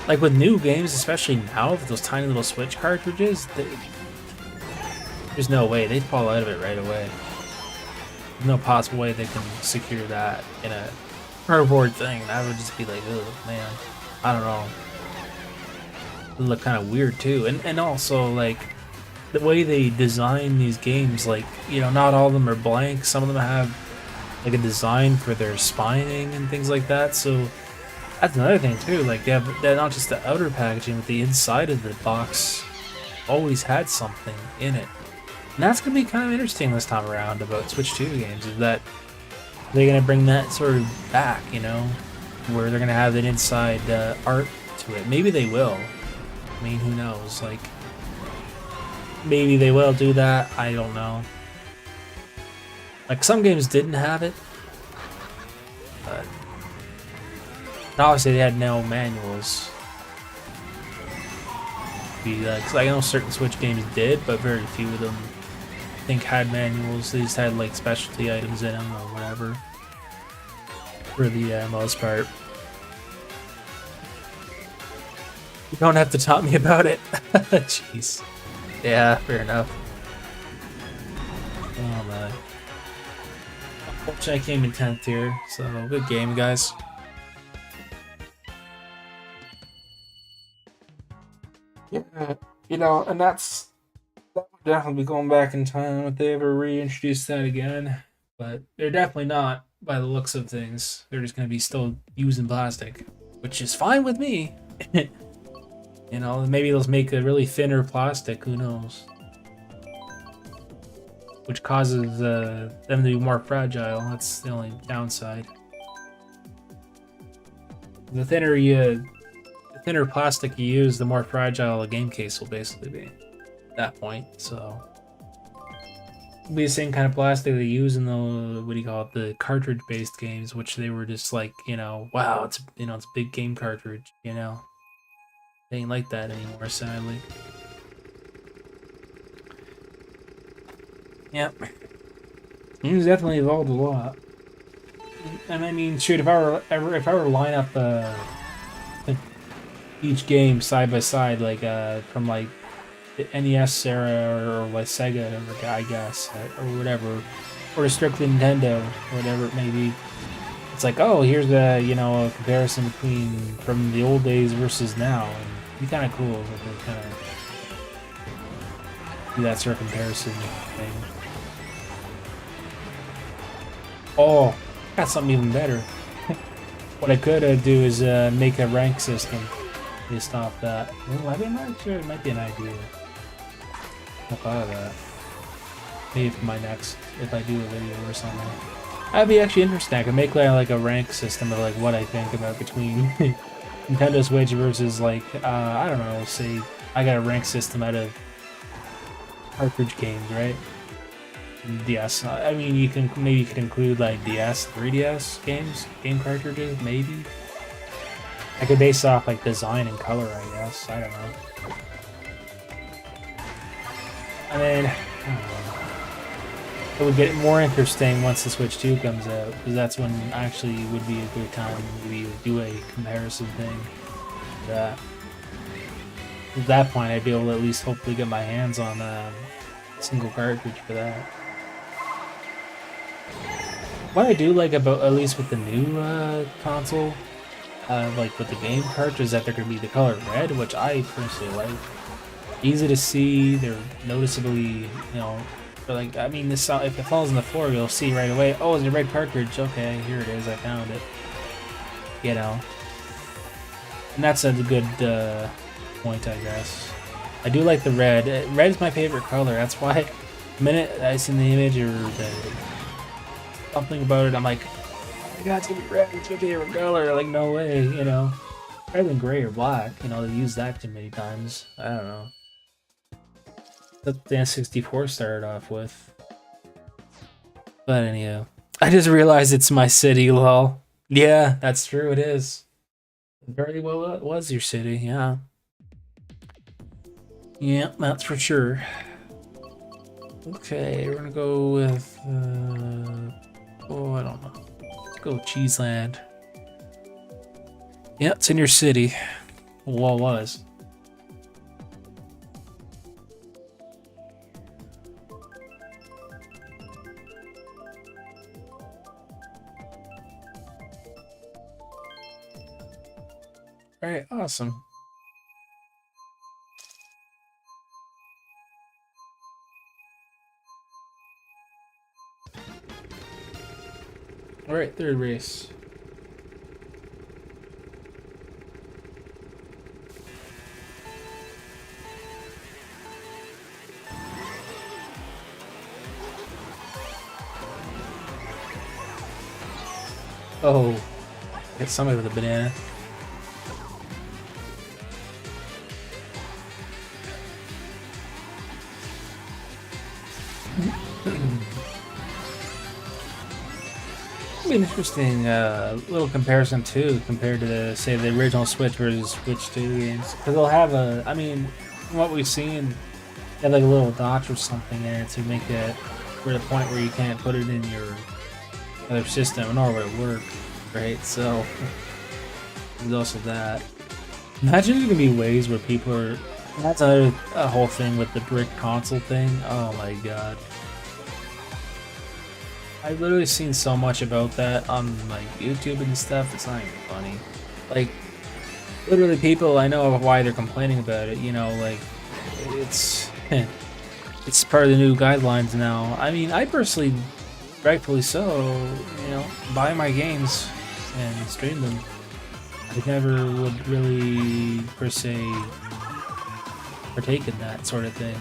Like, with new games, especially now, with those tiny little Switch cartridges, there's no way. They'd fall out of it right away. There's no possible way they can secure that in a cardboard thing. That would just be like, oh man, I don't know. It would look kind of weird too. And also, like, the way they design these games, like, you know, not all of them are blank. Some of them have, like, a design for their spining and things like that. So that's another thing too. Like, they're not just the outer packaging, but the inside of the box always had something in it. And that's going to be kind of interesting this time around about Switch 2 games, is that they're going to bring that sort of back, you know, where they're going to have an inside art to it. Maybe they will. I mean, who knows? Like, maybe they will do that. I don't know. Like, some games didn't have it, but obviously they had no manuals. Because I know certain Switch games did, but very few of them, I think, had manuals. They just had, like, specialty items in them or whatever, for the most part. You don't have to taunt me about it. Jeez. Yeah, fair enough. Oh man. Unfortunately, I came in 10th here, so good game, guys. Yeah, you know, and that would definitely be going back in time if they ever reintroduce that again. But they're definitely not, by the looks of things. They're just going to be still using plastic, which is fine with me. You know, maybe they'll make a really thinner plastic, who knows? Which causes them to be more fragile. That's the only downside. The thinner plastic you use, the more fragile a game case will basically be at that point. So it'll be the same kind of plastic they use in the, what do you call it, the cartridge-based games, which they were just like, you know, wow, it's, you know, it's a big game cartridge, you know. They ain't like that anymore, sadly. Yep. Games definitely evolved a lot. And I mean, shoot, if I were to line up each game side by side, like from like the NES era or like Sega, I guess, or whatever, or strictly Nintendo, whatever it may be. It's like, oh, here's a a comparison between from the old days versus now, and it'd be kind of cool if they kind of do that sort of comparison thing. Oh, got something even better. What I could do is make a rank system based off that. Well, I mean, sure it might be an idea. I thought of that. Maybe for my next, if I do a video or something. That'd be actually interesting. I could make like a rank system of like what I think about between Nintendo Switch versus like I don't know. Say I got a rank system out of cartridge games, right? DS. I mean, you can include like DS, 3DS game cartridges, maybe. I could base off like design and color, I guess. I don't know. And then I don't know. It would get more interesting once the Switch 2 comes out, because that's when actually would be a good time maybe do a comparison thing. That at that point, I'd be able to at least hopefully get my hands on a single cartridge for that. What I do like about, at least with the new console, like with the game cartridge, is that they're going to be the color red, which I personally like. Easy to see, they're noticeably, like, I mean, this if it falls on the floor, you'll see right away, oh, it's a red cartridge, okay, here it is, I found it. And that's a good point, I guess. I do like the red. Red is my favorite color, that's why the minute I see the image or something about it, I'm like, oh my god, it's gonna be red, it's my favorite color, like, no way, Rather than gray or black, they use that too many times. I don't know. That's the N64 started off with. But anyhow, I just realized it's my city, lol. Yeah, that's true, it is. Very well, it was your city, yeah. Yeah, that's for sure. Okay, we're gonna go with, oh, I don't know. Let's go with Cheeseland. Yeah, it's in your city. Well, was. Alright, awesome. Alright, third race. Oh, get somebody with a banana. Be an interesting little comparison too, compared to say the original Switch versus Switch 2 games, because they'll have a. I mean, from what we've seen, they have like a little notch or something in it to make it for the point where you can't put it in your other system, nor would it work, right? So there's also that. Imagine there can be ways where people are. That's a whole thing with the brick console thing. Oh my god. I've literally seen so much about that on like YouTube and stuff. It's not even funny. Like, literally, people I know why they're complaining about it. Like it's it's part of the new guidelines now. I mean, I personally, rightfully so, buy my games and stream them. I never would really per se partake in that sort of thing.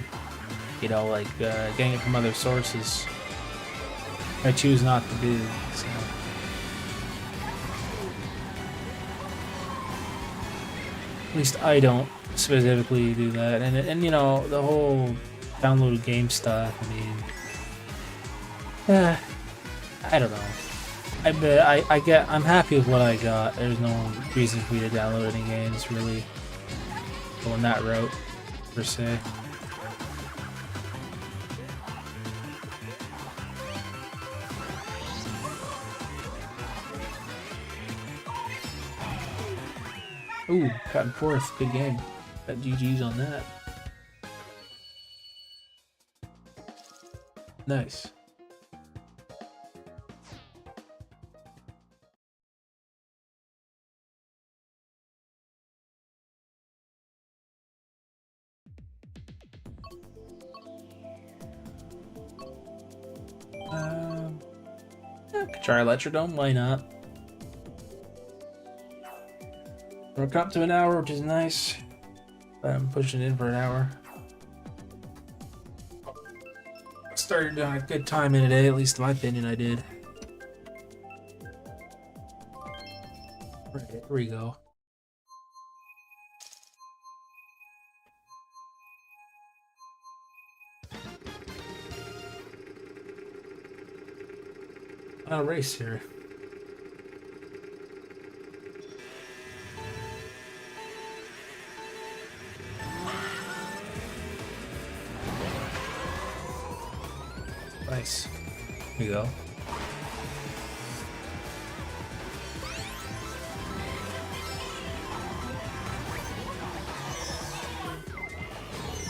Like getting it from other sources. I choose not to do, so. At least I don't specifically do that, and the whole downloaded game stuff. I mean, I don't know. I'm happy with what I got. There's no reason for me to download any games really going that route per se. Ooh, caught in fourth. Good game. Got GG's on that. Nice. Could try Electrodome, why not? We're up to an hour, which is nice. I'm pushing in for an hour. Started on a good time in today, at least in my opinion I did. Right, here we go. A race here. Nice. Here we go.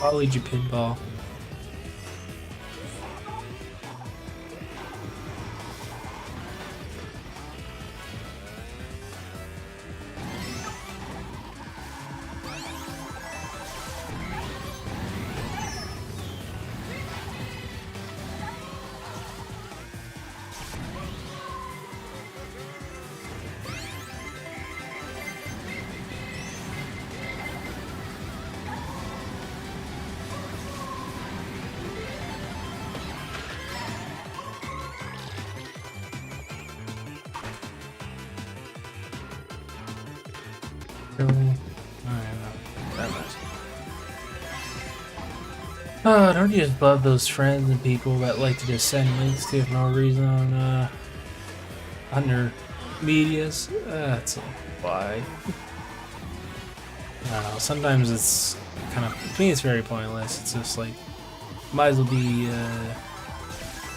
I'll lead you pinball. Oh, don't you just love those friends and people that like to just send links to you for no reason on their medias? That's why. I don't know, sometimes it's kind of, to me it's very pointless. It's just like, might as well be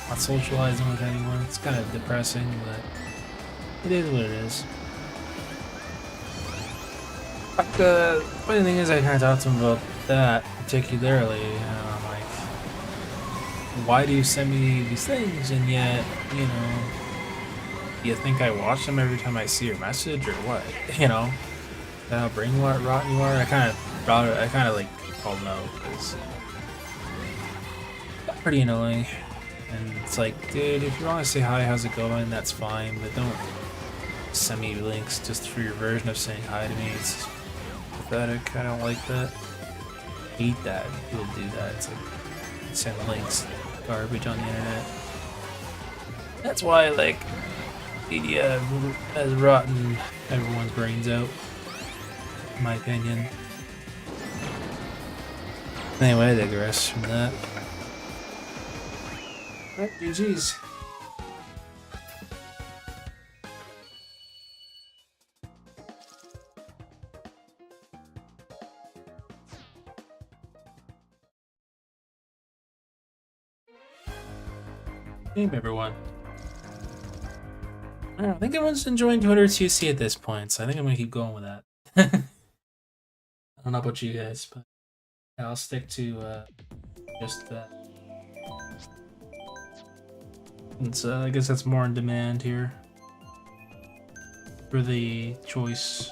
not socializing with anyone. It's kind of depressing, but it is what it is. Like, the funny thing is, I kind of talked to him about that particularly. I'm like, why do you send me these things? And yet, you know, you think I watch them every time I see your message or what? You know, how brain rotten you are. I kind of like called him out because that's pretty annoying. And it's like, dude, if you want to say hi, how's it going? That's fine, but don't send me links just for your version of saying hi to me. It's pathetic. I don't like that. I hate that people do that. It's like send links, garbage on the internet. That's why, like, media has rotten everyone's brains out, in my opinion. Anyway, I digress from that. Alright, GG's. Game, everyone. I think everyone's enjoying Twitter 2C at this point, so I think I'm gonna keep going with that. I don't know about you guys, but yeah, I'll stick to just that. It's, I guess that's more in demand here for the choice.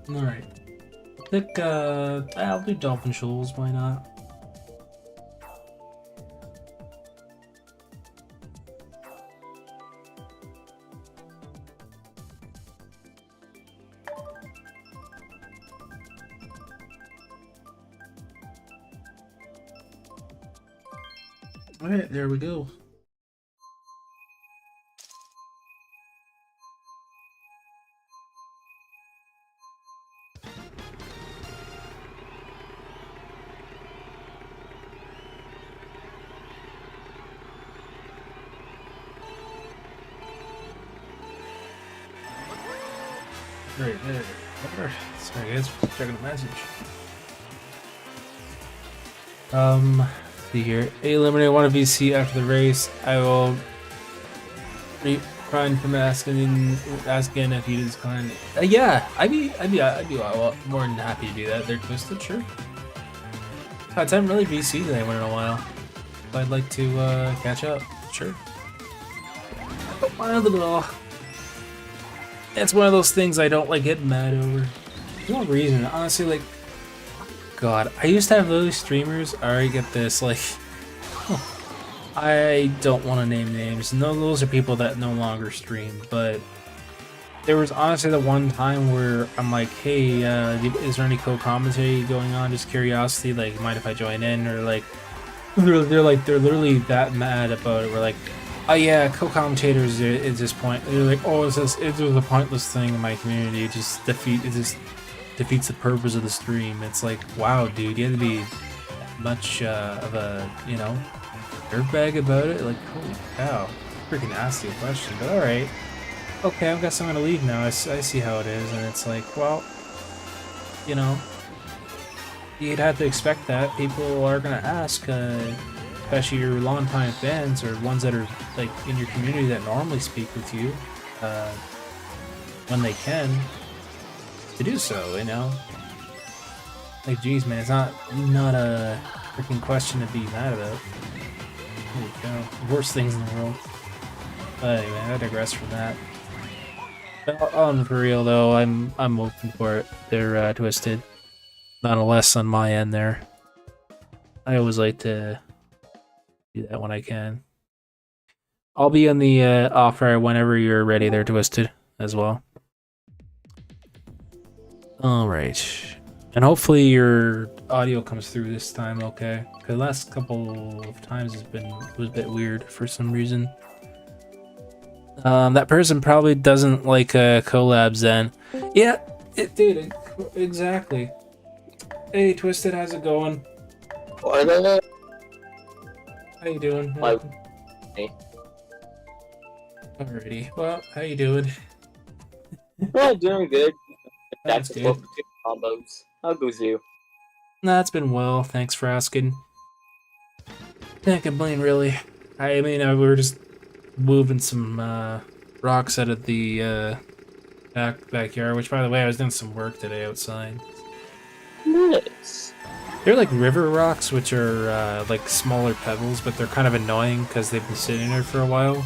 Alright. I'll do Dolphin Shoals, why not? Alright, there we go. Right there. Sorry guys, checking the message. See here. Hey, Luminary, want a VC after the race? I will refrain from asking if you decline. Yeah, I'd be more than happy to do that. They're twisted, sure. I haven't really VC'd anyone in a while. So I'd like to catch up, sure. Don't mind at all. It's one of those things I don't like getting mad over. No reason, honestly. Like, God, I used to have those streamers. I already get this. Like, I don't want to name names. No, those are people that no longer stream. But there was honestly the one time where I'm like, hey, is there any co-commentary going on? Just curiosity. Like, mind if I join in? Or like, they're literally that mad about it. We're like, oh yeah, co-commentators at this point. They're like, oh, it was a pointless thing in my community. It just defeats the purpose of the stream. It's like, wow, dude, you have to be much of a, you know, dirtbag about it. Like, holy cow, freaking ask you a question. But all right, okay, I guess I'm gonna leave now. I see how it is, and it's like, well, you know, you'd have to expect that people are gonna ask. Especially your longtime fans or ones that are like in your community that normally speak with you when they can to do so, you know? Like, geez, man, it's not a freaking question to be mad about. Holy cow, worst things in the world. But anyway, I digress from that. But on for real though, I'm open for it. They're twisted. Not a less on my end there. I always like to do that when I can. I'll be on the offer whenever you're ready there, Twisted, as well. Alright. And hopefully your audio comes through this time okay. Because the last couple of times was a bit weird for some reason. That person probably doesn't like collabs then. Yeah, dude, exactly. Hey, Twisted, how's it going? How you doing? Hey. Alrighty. Well, how you doing? Well, doing good. That's good. Combos. How goes you? Nah, it's been well. Thanks for asking. Can't complain, really. I mean, we were just moving some rocks out of the backyard. Which, by the way, I was doing some work today outside. Nice. They're like river rocks, which are like smaller pebbles, but they're kind of annoying because they've been sitting there for a while.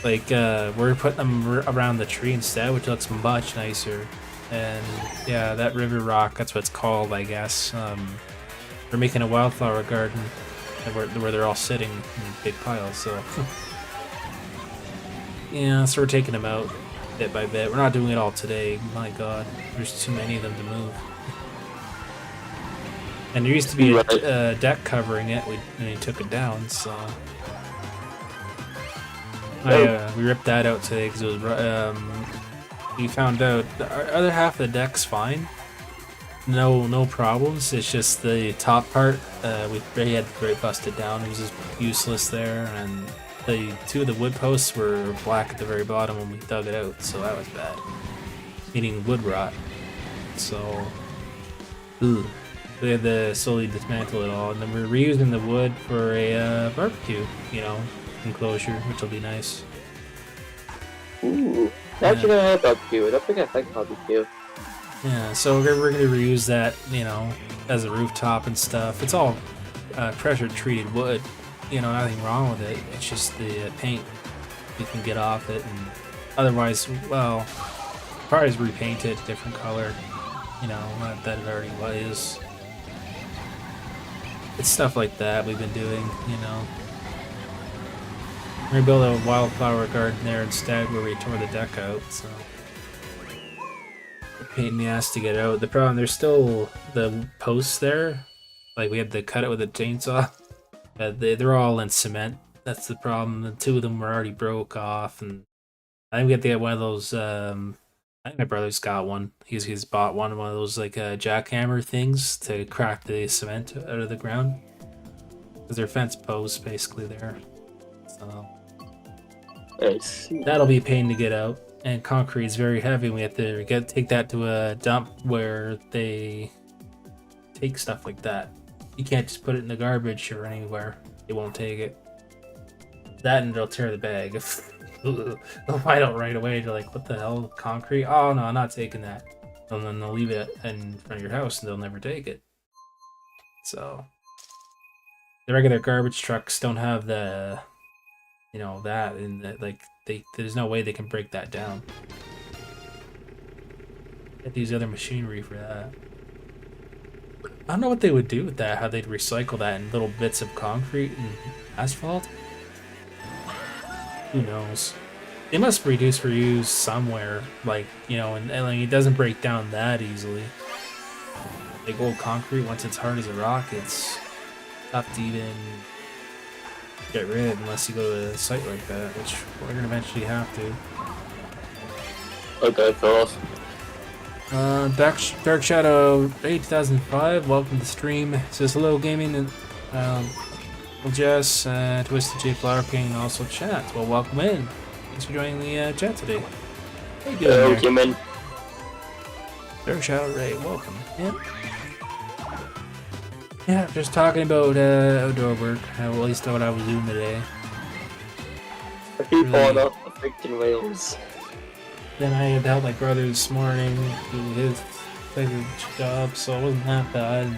Like, we're putting them around the tree instead, which looks much nicer. And yeah, that river rock, that's what it's called, I guess. We're making a wildflower garden where they're all sitting in big piles, so. Yeah, so we're taking them out bit by bit. We're not doing it all today, my god. There's too many of them to move. And there used to be a deck covering it, and we took it down, so... we ripped that out today because it was... we found out the other half of the deck's fine. No problems, it's just the top part, we had very busted down, it was just useless there, and the two of the wood posts were black at the very bottom when we dug it out, so that was bad. Meaning wood rot. So... Ugh. We had to slowly dismantle it all, and then we're reusing the wood for a barbecue, you know, enclosure, which will be nice. Ooh, actually gonna have barbecue. I don't think I like barbecue. Yeah, so we're gonna reuse that, you know, as a rooftop and stuff. It's all pressure treated wood, you know, nothing wrong with it. It's just the paint we can get off it, and otherwise, well, probably just repaint it a different color, you know, that it already was. It's stuff like that we've been doing, you know. We're gonna build a wildflower garden there instead where we tore the deck out, so. A pain in the ass to get out. The problem, there's still the posts there. Like, we had to cut it with a chainsaw. They're all in cement. That's the problem. The two of them were already broke off, and I think we have to get one of those, I think my brother's got one. He's bought one of those like jackhammer things to crack the cement out of the ground. Because they're fence posts basically there. So that'll be a pain to get out. And concrete is very heavy. We have to take that to a dump where they take stuff like that. You can't just put it in the garbage or anywhere. It won't take it. That and it'll tear the bag. If they'll find out right away. They're like, what the hell? Concrete? Oh no, I'm not taking that. And then they'll leave it in front of your house and they'll never take it. So the regular garbage trucks don't have the, you know, that, and like there's no way they can break that down. Get these other machinery for that. I don't know what they would do with that. How they'd recycle that in little bits of concrete and asphalt. Who knows? They must reduce, reuse somewhere, like, you know, and like, it doesn't break down that easily. Like old concrete, once it's hard as a rock, it's tough to even get rid of unless you go to a site like that, which we're gonna eventually have to. Okay, fellas. Dark Shadow 8005, welcome to the stream. It says hello gaming and Jess, Twisted J Flower King also chat. Well, welcome in. Thanks for joining the chat today. How you doing there? Human. Dark Shadow Ray, welcome. Yeah, just talking about outdoor work, at least what I was doing today. I keep falling off the freaking rails. Then I had to help my brother this morning do his favorite job, so it wasn't that bad. And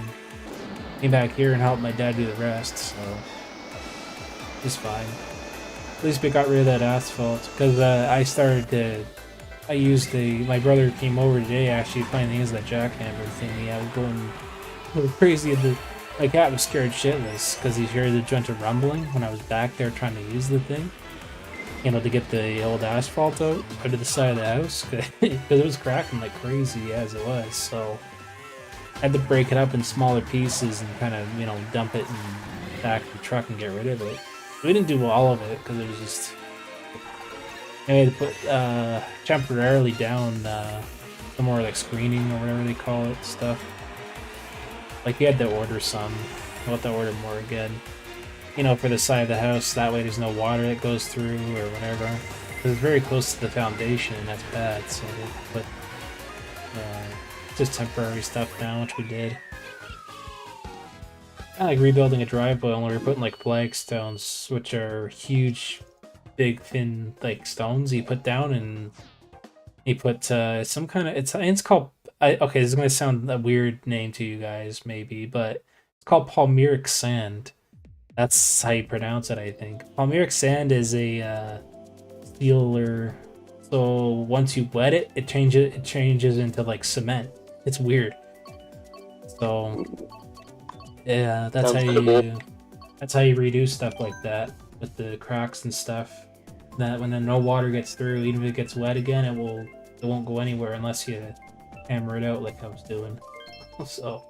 came back here and helped my dad do the rest, so it's fine. At least we got rid of that asphalt, because I used my brother came over today actually playing the that jackhammer thingy. I was going a little crazy. My cat was scared shitless because he heard the bunch of rumbling when I was back there trying to use the thing. You know, to get the old asphalt out to the side of the house, because it was cracking like crazy as it was, so I had to break it up in smaller pieces and kind of, you know, dump it in back of the truck and get rid of it. We didn't do all of it because it was just, I had to put temporarily down some more like screening or whatever they call it stuff. Like you had to order some. We'll have to order more again. You know, for the side of the house, that way there's no water that goes through or whatever. Because it's very close to the foundation and that's bad, so they put just temporary stuff down, which we did. Kind of like rebuilding a driveway, only we're putting like flagstones, which are huge, big, thin, like stones you put down, and you put some kind of, it's called, okay, this is going to sound a weird name to you guys, maybe, but it's called palmyric sand. That's how you pronounce it, I think. Palmyric sand is a sealer. So once you wet it, it changes into like cement. It's weird. So yeah, that's how you redo stuff like that with the cracks and stuff. That when no water gets through, even if it gets wet again, it won't go anywhere unless you hammer it out like I was doing. So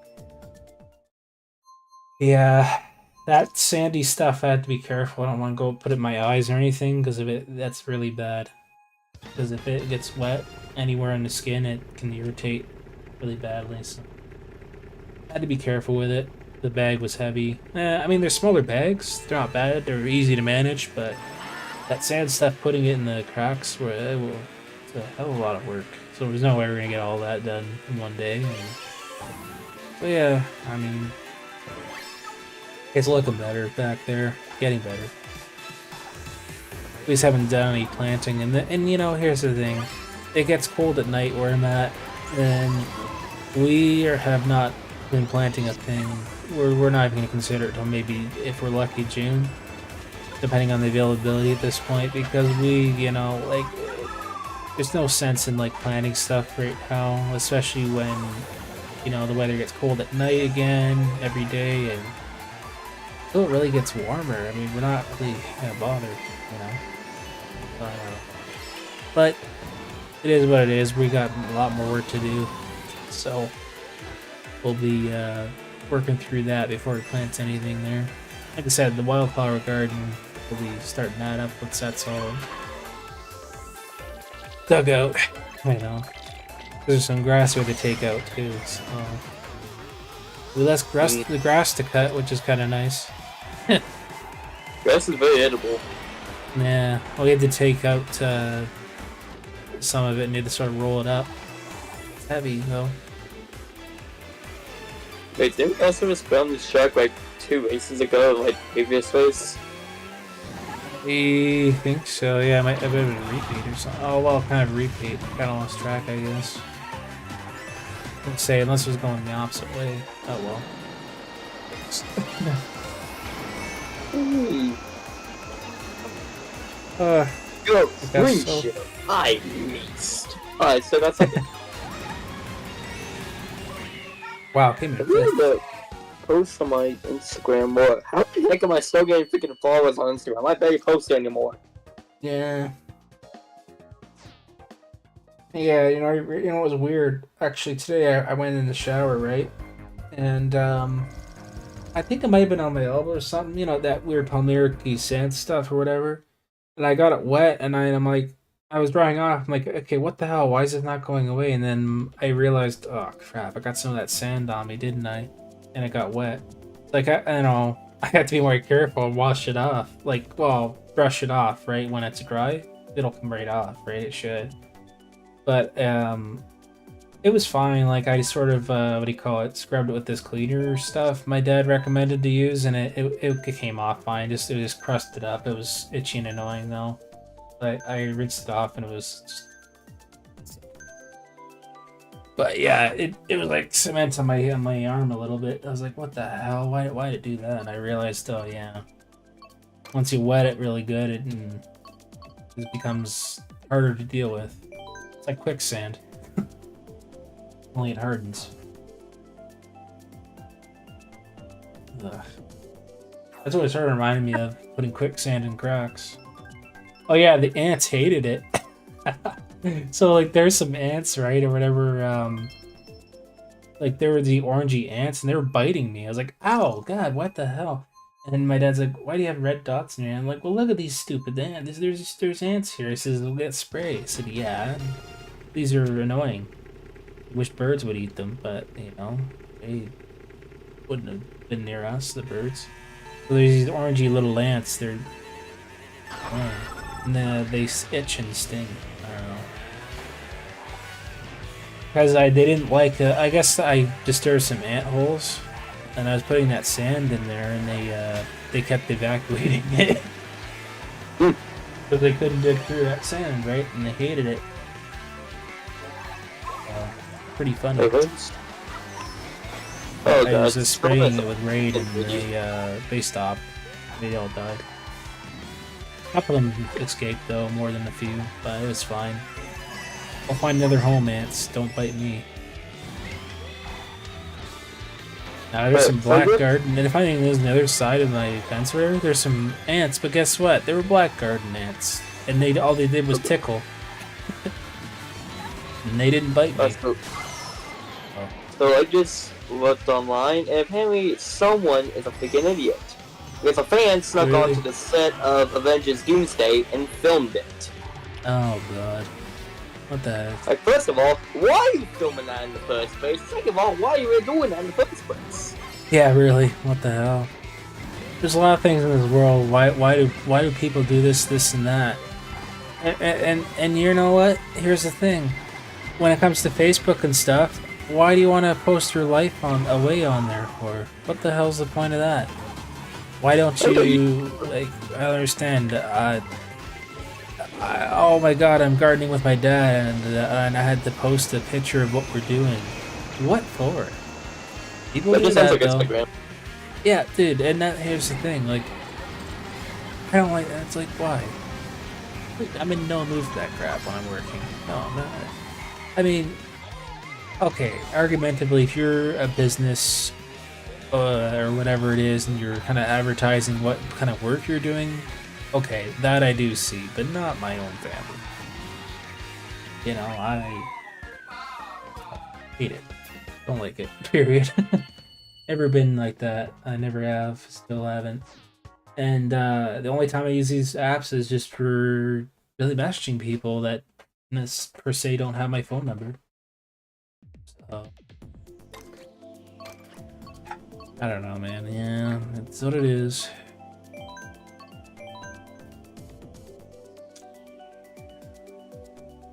yeah. That sandy stuff, I had to be careful. I don't want to go put it in my eyes or anything, because that's really bad. Because if it gets wet anywhere on the skin, it can irritate really badly. So I had to be careful with it. The bag was heavy. I mean, they're smaller bags. They're not bad. They're easy to manage, but that sand stuff, putting it in the cracks, it's a hell of a lot of work. So there's no way we're going to get all that done in one day. So yeah, I mean, it's looking better back there, getting better. We just haven't done any planting, and you know, here's the thing: it gets cold at night where I'm at, and we have not been planting a thing. We're not even going to consider it until maybe, if we're lucky, June, depending on the availability at this point, because you know, like, there's no sense in like planting stuff right now, especially when, you know, the weather gets cold at night again every day, and until it really gets warmer, I mean, we're not really gonna bother, you know. But it is what it is. We got a lot more work to do, so we'll be working through that before we plant anything there. Like I said, the wildflower garden, we'll be starting that up once that's all dug out. You know, there's some grass we had to take out too, so we less grass to cut, which is kind of nice. Grass is very edible. Yeah, we had to take out some of it and need to sort of roll it up. It's heavy though. Wait, didn't we also just film this track like 2 races ago, like previous race? I think so, yeah, it might have been a repeat or something. Oh, well, kind of repeat. Kind of lost track, I guess. Let's say, unless it was going the opposite way. Oh, well. Yo, guess green so. shit. I missed. Alright, so that's like Wow, came in I really fifth. need to post on my Instagram more. How the heck am I still getting freaking followers on Instagram? I barely post anymore. Yeah. Yeah, you know, it was weird. Actually, today I went in the shower, right? And, I think it might have been on my elbow or something, you know, that weird Palmyra sand stuff or whatever. And I got it wet, and I'm like, I was drying off. I'm like, okay, what the hell? Why is it not going away? And then I realized, oh crap, I got some of that sand on me, didn't I? And it got wet. Like, you know, I had to be more careful and wash it off. Like, well, brush it off, right? When it's dry, it'll come right off, right? It should. But, it was fine. Like, I sort of, what do you call it? Scrubbed it with this cleaner stuff my dad recommended to use, and it came off fine. It just crusted up. It was itchy and annoying, though. But I rinsed it off, and it was just... But yeah, it was like cement on my arm a little bit. I was like, what the hell? Why did it do that? And I realized, oh yeah, once you wet it really good, it becomes harder to deal with. It's like quicksand. Only it hardens. Ugh. That's what it started reminding me of, putting quicksand in cracks. Oh yeah, the ants hated it. So like there's some ants, right, or whatever, like there were the orangey ants and they were biting me. I was like, ow, god, what the hell? And my dad's like, why do you have red dots in your hand? I'm like, well, look at these stupid ants. There's ants here. He says, we'll get spray. I said, yeah, these are annoying. Wish birds would eat them, but you know, they wouldn't have been near us, the birds. So there's these orangey little ants, they're annoying. And they itch and sting. I don't know. Because they didn't like, I guess I disturbed some ant holes, and I was putting that sand in there, and they kept evacuating it. So they couldn't dig through that sand, right? And they hated it. Pretty funny. Oh, I was just spraying it with Raid, and they stopped. They all died. A couple of them escaped though, more than a few, but it was fine. I'll find another home, ants. Don't bite me. Now there's some blackguard, and if I think there's on the other side of my fence, where there's some ants, but guess what? They were blackguard ants, and all they did was tickle, and they didn't bite me. So I just looked online, and apparently someone is a freaking idiot. Because a fan snuck onto the set of Avengers Doomsday and filmed it. Oh god. What the heck? Like, first of all, why are you filming that in the first place? Second of all, why are you doing that in the first place? Yeah, really. What the hell? There's a lot of things in this world. Why do people do this, and that? And you know what? Here's the thing. When it comes to Facebook and stuff, why do you want to post your life away on there for? What the hell's the point of that? Why don't you, like, I don't understand, oh my god, I'm gardening with my dad, and I had to post a picture of what we're doing. What for? People do that, though. Instagram. Yeah, dude, and here's the thing, like, I don't like that. It's like, why? I'm in no mood for that crap when I'm working. No, I'm not. I mean, okay, argumentatively, if you're a business or whatever it is, and you're kind of advertising what kind of work you're doing, okay, that I do see, but not my own family. You know, I hate it. Don't like it, period. Never been like that. I never have, still haven't. And the only time I use these apps is just for really messaging people that per se don't have my phone number. So I don't know, man. Yeah, that's what it is.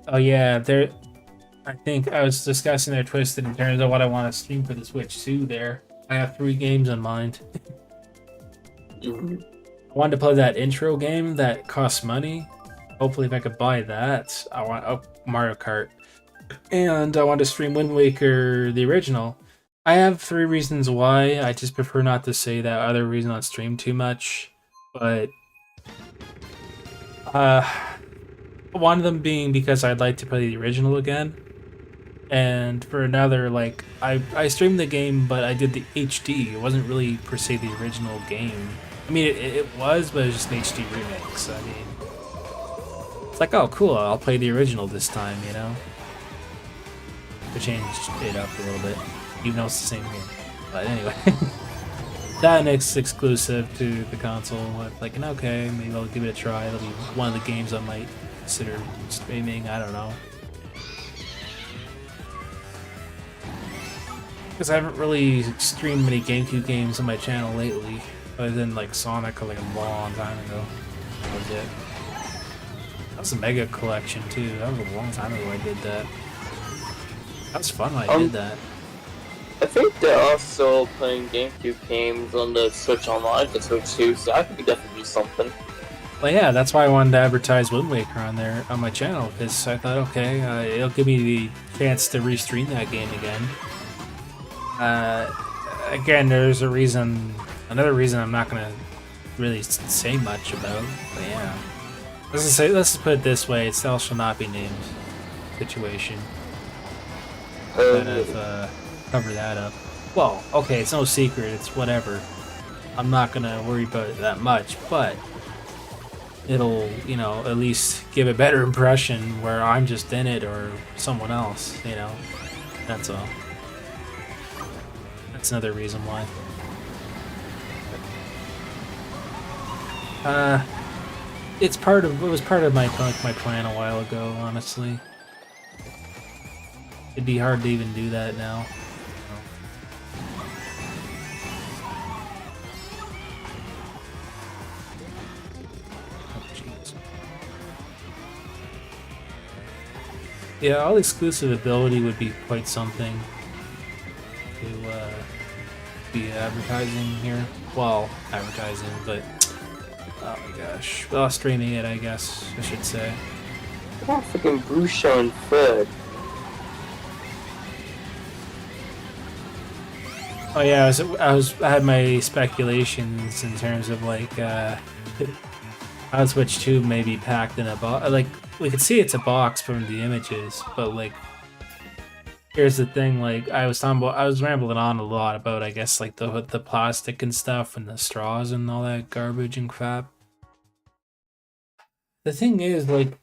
Oh yeah, I think I was discussing their Twisted in terms of what I want to stream for the Switch 2 there. I have 3 games in mind. Mhm. I wanted to play that intro game that costs money. Hopefully, if I could buy that, I want Mario Kart, and I want to stream Wind Waker, the original. I have 3 reasons why. I just prefer not to say that other reason on stream too much, but uh, one of them being because I'd like to play the original again, and for another, like I streamed the game, but I did the HD. It wasn't really per se the original game. I mean, it was, but it was just an HD remix. I mean, it's like, oh, cool, I'll play the original this time, you know? To change it up a little bit, even though it's the same game. But anyway, that next exclusive to the console. I'm like, okay, maybe I'll give it a try. It'll be one of the games I might consider streaming. I don't know. Because I haven't really streamed many GameCube games on my channel lately, other than like Sonic, like a long time ago. That was it. That was a Mega Collection too. That was a long time ago I did that. That was fun when I did that. I think they're also playing GameCube games on the Switch Online for Switch too, so that could definitely be something. Well, yeah, that's why I wanted to advertise Wind Waker on there on my channel, because I thought, okay, it'll give me the chance to restream that game again. Again, there's another reason I'm not gonna really say much about. But yeah, let's just put it this way: it still shall not be named situation. Kind of cover that up. Well, okay, it's no secret. It's whatever. I'm not gonna worry about it that much, but it'll, you know, at least give a better impression where I'm just in it or someone else. You know, that's all. That's another reason why. It was part of my plan a while ago, honestly. It'd be hard to even do that now. Oh, jeez. Yeah, all exclusive ability would be quite something to be advertising here. Well, advertising, but oh my gosh, well, streaming it, I guess I should say. That freaking Brusha and Fred. Oh yeah, I had my speculations in terms of like how Switch 2 may be packed in a box. Like we could see it's a box from the images, but like here's the thing, like I was rambling on a lot about, I guess, like the plastic and stuff and the straws and all that garbage and crap. The thing is, like,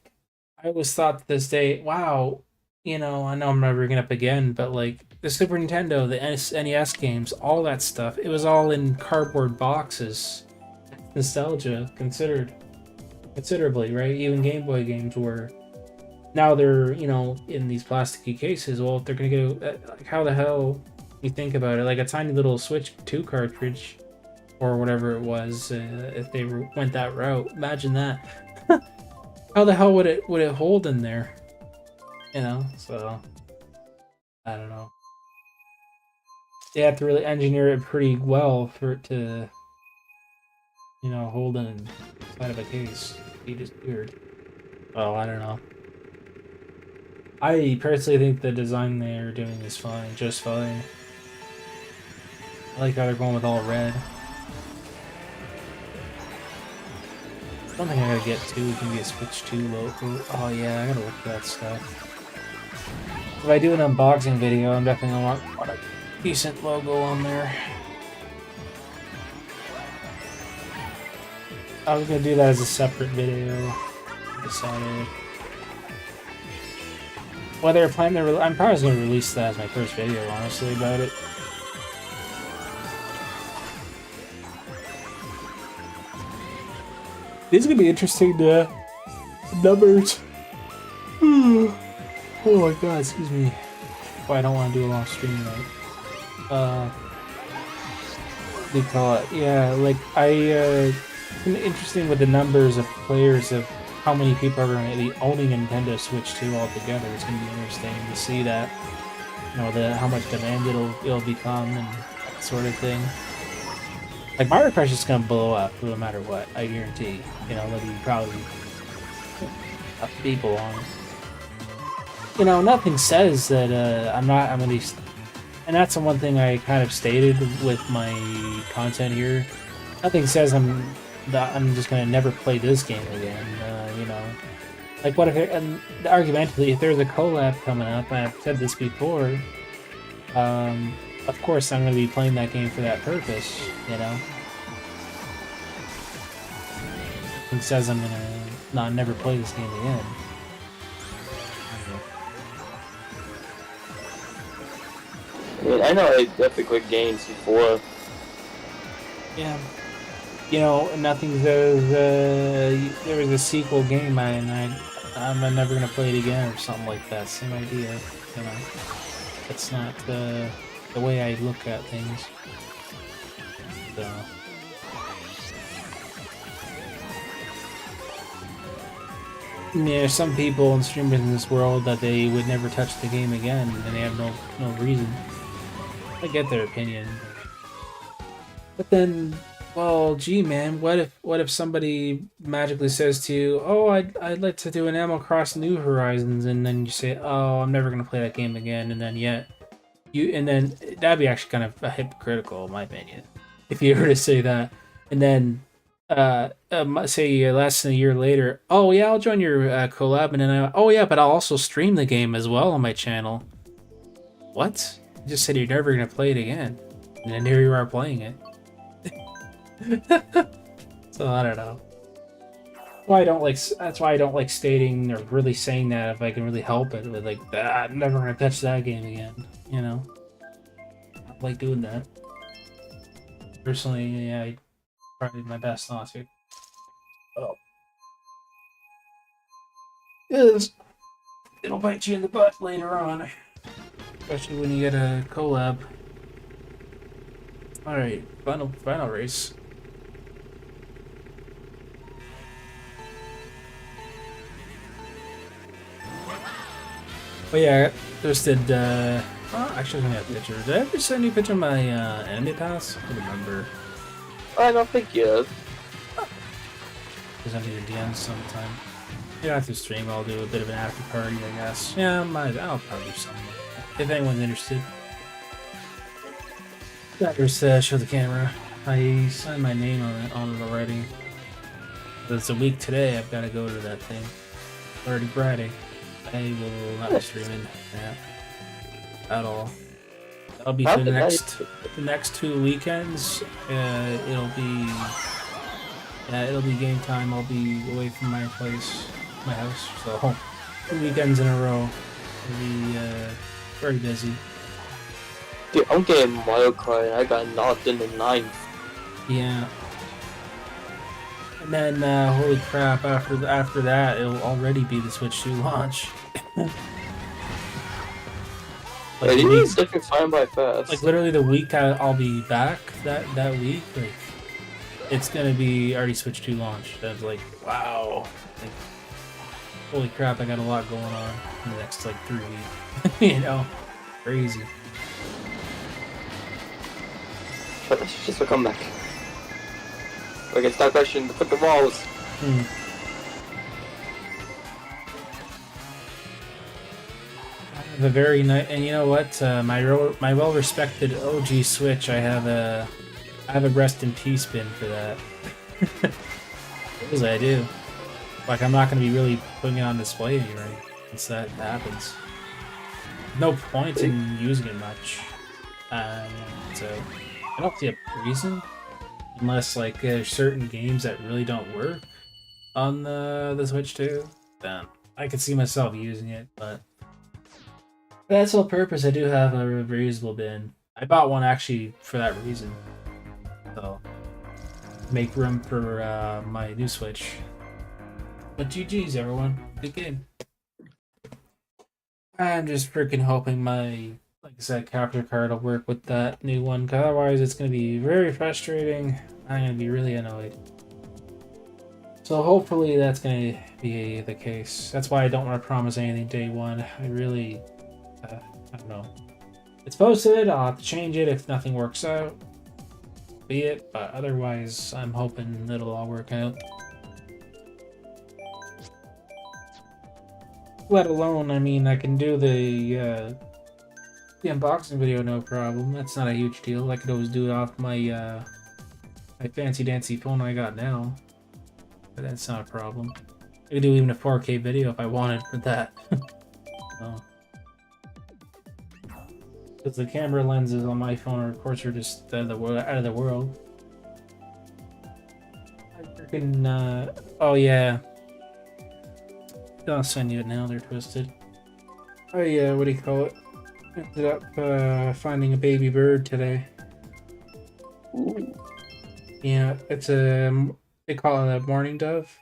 I always thought this day, wow, you know, I know I'm never bringing it up again, but like the Super Nintendo, the NES games, all that stuff, it was all in cardboard boxes. Nostalgia considerably, right? Even Game Boy games were. Now they're, you know, in these plasticky cases. Well, if they're gonna go, like, how the hell you think about it? Like a tiny little Switch 2 cartridge, or whatever it was, if they went that route. Imagine that. How the hell would it hold in there? You know, so I don't know. They have to really engineer it pretty well for it to, you know, hold inside of a case. Be just weird. Oh, I don't know. I personally think the design they're doing is fine, just fine. I like how they're going with all red. Something I gotta get too, can be a Switch 2 logo. Oh yeah, I gotta look at that stuff. If I do an unboxing video, I'm definitely gonna want a decent logo on there. I was gonna do that as a separate video. I decided. Whether I plan to, I'm probably gonna release that as my first video, honestly, about it. These are gonna be interesting numbers. Oh my god, excuse me. Well, I don't want to do a long stream tonight. What do you call it? Yeah, like it's interesting with the numbers of players of how many people are going to be owning Nintendo Switch 2 altogether. It's going to be interesting to see that. You know, how much demand it'll become, and sort of thing. Like Mario Kart is just gonna blow up no matter what. I guarantee. You know, whether you probably up people on. You know, nothing says that I'm gonna be, and that's the one thing I kind of stated with my content here. Nothing says I'm just gonna never play this game again. You know, like what if and argumentatively, if there's a collab coming up, I've said this before. Of course, I'm gonna be playing that game for that purpose. You know, nothing says I'm gonna never play this game again. I mean, I know I definitely quit games before. Yeah. You know, nothing says there was a sequel game and I'm never gonna play it again or something like that. Same idea, you know. That's not the way I look at things. So. Yeah, some people and streamers in this world that they would never touch the game again and they have no reason. I get their opinion. But then, well, gee, man, what if somebody magically says to you, "Oh, I'd like to do an Animal Crossing New Horizons," and then you say, "Oh, I'm never gonna play that game again," and then then that'd be actually kind of hypocritical, in my opinion, if you were to say that, and then say less than a year later, "Oh yeah, I'll join your collab," and then "Oh yeah, but I'll also stream the game as well on my channel." What? You just said you're never gonna play it again, and then here you are playing it. So I don't know. That's why I don't like stating or really saying that if I can really help it. With like, I'm never gonna touch that game again. You know, I don't like doing that. Personally, yeah, I try my best not to. Oh, yes, it'll bite you in the butt later on, especially when you get a collab. All right, final race. Oh yeah, I posted, actually I have a picture. Did I ever send you a picture of my, enemy pass? I don't remember. I don't think you have. Because I need a DM sometime. Yeah, after stream I'll do a bit of an after party, I guess. Yeah, I'll probably do something like that, if anyone's interested. Just, show the camera. I signed my name on it already. But it's a week today, I've got to go to that thing. Already Friday. I will not be streaming that at all. I'll be for the next 2 weekends. It'll be game time. I'll be away from my place, my house. So 2 weekends in a row. It'll be very busy. Dude, I'm getting Mario Kart. I got knocked in the 9th. Yeah. And then, holy crap! After that, it'll already be the Switch 2 launch. Like it is definitely flying by fast. Like literally the week I'll be back that week, like it's gonna be already Switch 2 launch. That's like wow, like holy crap! I got a lot going on in the next like 3 weeks. You know, crazy. But that's just a comeback. Okay, start question. Put the balls. I have a very nice, and you know what? My well-respected OG Switch. I have a rest in peace bin for that. Because I do. Like I'm not going to be really putting it on display anyway once that happens. No point in using it much. So I don't see a reason. Unless like there's certain games that really don't work on the Switch 2, then I could see myself using it, but for that sole purpose I do have a reusable bin. I bought one actually for that reason. So make room for my new Switch. But GG's everyone. Good game. I'm just freaking hoping my, like I said, capture card will work with that new one, because otherwise it's going to be very frustrating. I'm going to be really annoyed. So hopefully that's going to be the case. That's why I don't want to promise anything day one. I really, I don't know. It's posted. I'll have to change it if nothing works out. Be it, but otherwise, I'm hoping it'll all work out. Let alone, I mean, I can do the unboxing video, no problem. That's not a huge deal. I could always do it off my my fancy dancy phone I got now. But that's not a problem. I could do even a 4K video if I wanted for that. So. Because the camera lenses on my phone, of course, are just out of the world. I freaking, oh yeah. I'll send you it now, they're twisted. Oh yeah, what do you call it? Ended up finding a baby bird today. Ooh. Yeah, it's a, they call it a mourning dove.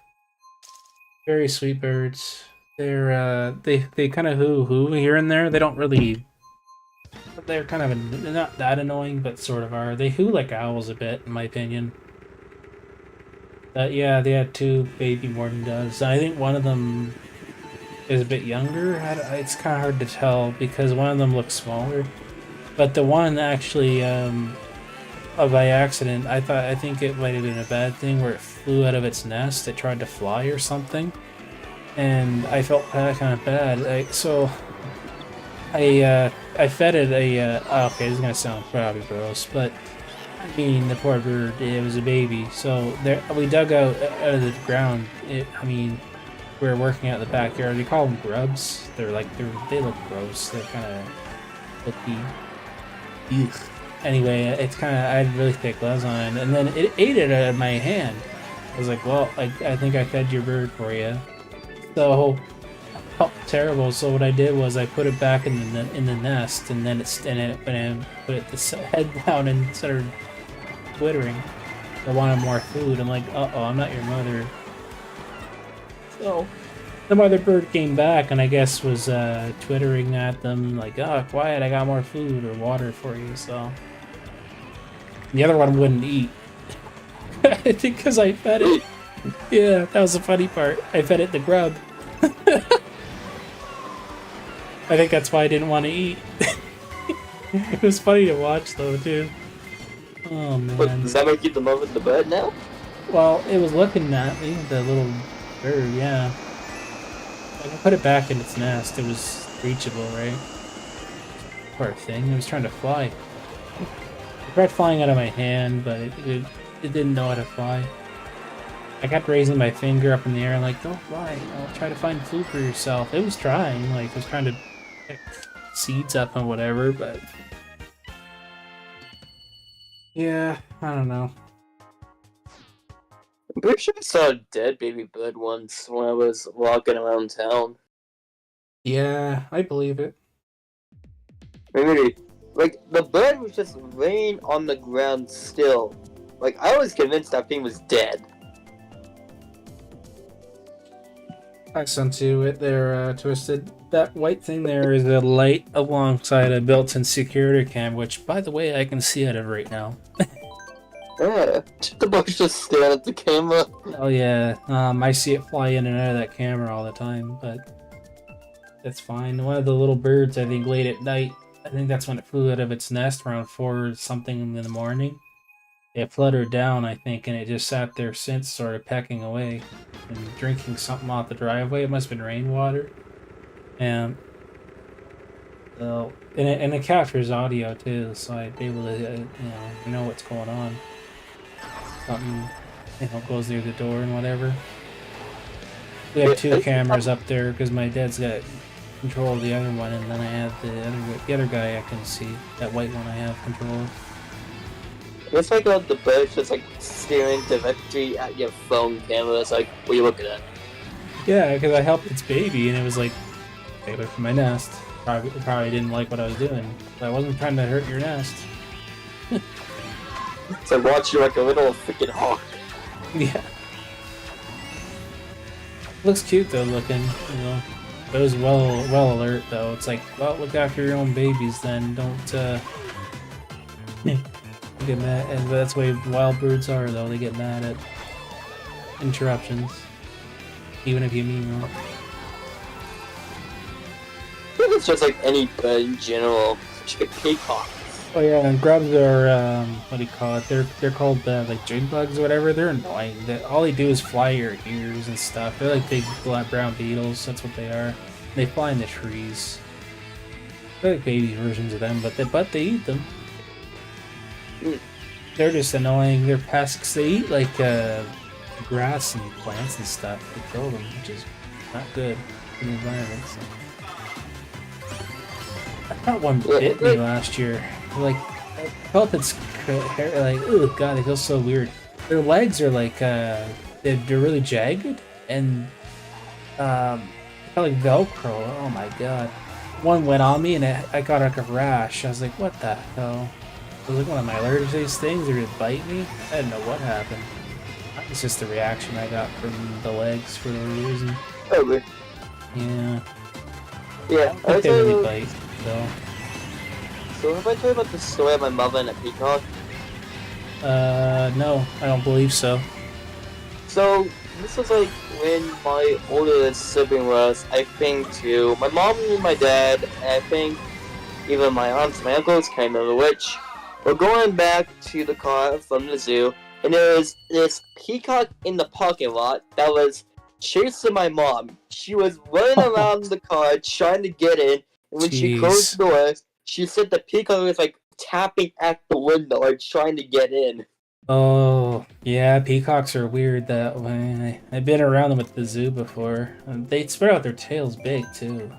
Very sweet birds. They're, they kind of hoo here and there. They don't really, they're kind of, they're not that annoying, but sort of are. They hoo like owls a bit, in my opinion. But yeah, they had 2 baby mourning doves. I think one of them is a bit younger. It's kind of hard to tell because one of them looks smaller. But the one actually, by accident, I think it might have been a bad thing where it flew out of its nest. It tried to fly or something. And I felt kind of bad. I fed it a, okay, this is gonna sound probably gross, but I mean, the poor bird, it was a baby. So there, we dug out of the ground. I mean, we were working out in the backyard. We call them grubs. They look gross. They're kind of looky. Ugh. Anyway, it's kind of, I had really thick gloves on, and then it ate it out of my hand. I was like, well, I think I fed your bird for you. So, oh, terrible. So what I did was I put it back in the nest, and then it put its head down and started twittering. I wanted more food. I'm like, uh-oh, I'm not your mother. So the mother bird came back and I guess was twittering at them like, oh, quiet, I got more food or water for you. So the other one wouldn't eat. I think because I fed it. Yeah, that was the funny part. I fed it the grub. I think that's why I didn't want to eat. It was funny to watch though too. Oh man. But does that make you the mother of the bird now? Well, it was looking at me, the little bird, yeah. I can put it back in its nest. It was reachable, right? Poor thing. It was trying to fly. It tried flying out of my hand, but it didn't know how to fly. I kept raising my finger up in the air, like, don't fly. I'll try to find food for yourself. It was trying, like, it was trying to pick seeds up and whatever, but yeah, I don't know. I'm pretty sure I saw a dead baby bird once when I was walking around town. Yeah, I believe it. Maybe, like, the bird was just laying on the ground still. Like, I was convinced that thing was dead. I sent you it there, Twisted. That white thing there is a light alongside a built-in security cam, which, by the way, I can see out of right now. Yeah, the bug's just staring at the camera. Oh yeah, I see it fly in and out of that camera all the time, but that's fine. One of the little birds, I think, late at night, I think that's when it flew out of its nest around 4 something in the morning. It fluttered down, I think, and it just sat there since, sort of pecking away and drinking something off the driveway. It must have been rainwater. And so, and it captures audio too, so I'd be able to, know what's going on. Something, goes near the door and whatever. We have 2 cameras up there because my dad's got control of the other one, and then I have the other guy I can see. That white one I have control of. It's like the bird's just like staring directly at your phone camera. It's like, what are you looking at? Yeah, because I helped its baby, and it was like, stay away from my nest. Probably didn't like what I was doing. But I wasn't trying to hurt your nest. It's like watching like a little freaking hawk. Yeah. Looks cute though, looking. It was well alert though. It's like, well, look after your own babies then. Don't get mad. And that's the way wild birds are though. They get mad at interruptions, even if you mean well. I think it's just like any bird in general. freaking peacocks. Oh yeah, and grubs are what do you call it? They're called like jig bugs or whatever. They're annoying. All they do is fly your ears and stuff. They're like big black brown beetles. That's what they are. They fly in the trees. They're like baby versions of them, but they eat them. Mm. They're just annoying. They're pests. They eat like grass and plants and stuff. They kill them, which is not good for the environment. So. I thought one bit me last year. Like, I felt its hair, like, oh god, it feels so weird. Their legs are like, they're really jagged, and, felt like Velcro. Oh my god. One went on me, and I got like a rash. I was like, what the hell? Was it one of my allergic things, or did it bite me? I didn't know what happened. It's just the reaction I got from the legs for no reason. Probably. Yeah. Yeah, I think they really bite, though. So have I told you about the story of my mother and a peacock? No, I don't believe so. So, this was like when my oldest sibling was, I think, two. My mom and my dad, and I think even my aunts and my uncles, can't remember which, were going back to the car from the zoo, and there was this peacock in the parking lot that was chasing my mom. She was running around the car trying to get in, and when she closed the door, she said the peacock was like tapping at the window, like trying to get in. Oh, yeah, peacocks are weird that way. I've been around them at the zoo before. They spread out their tails big, too.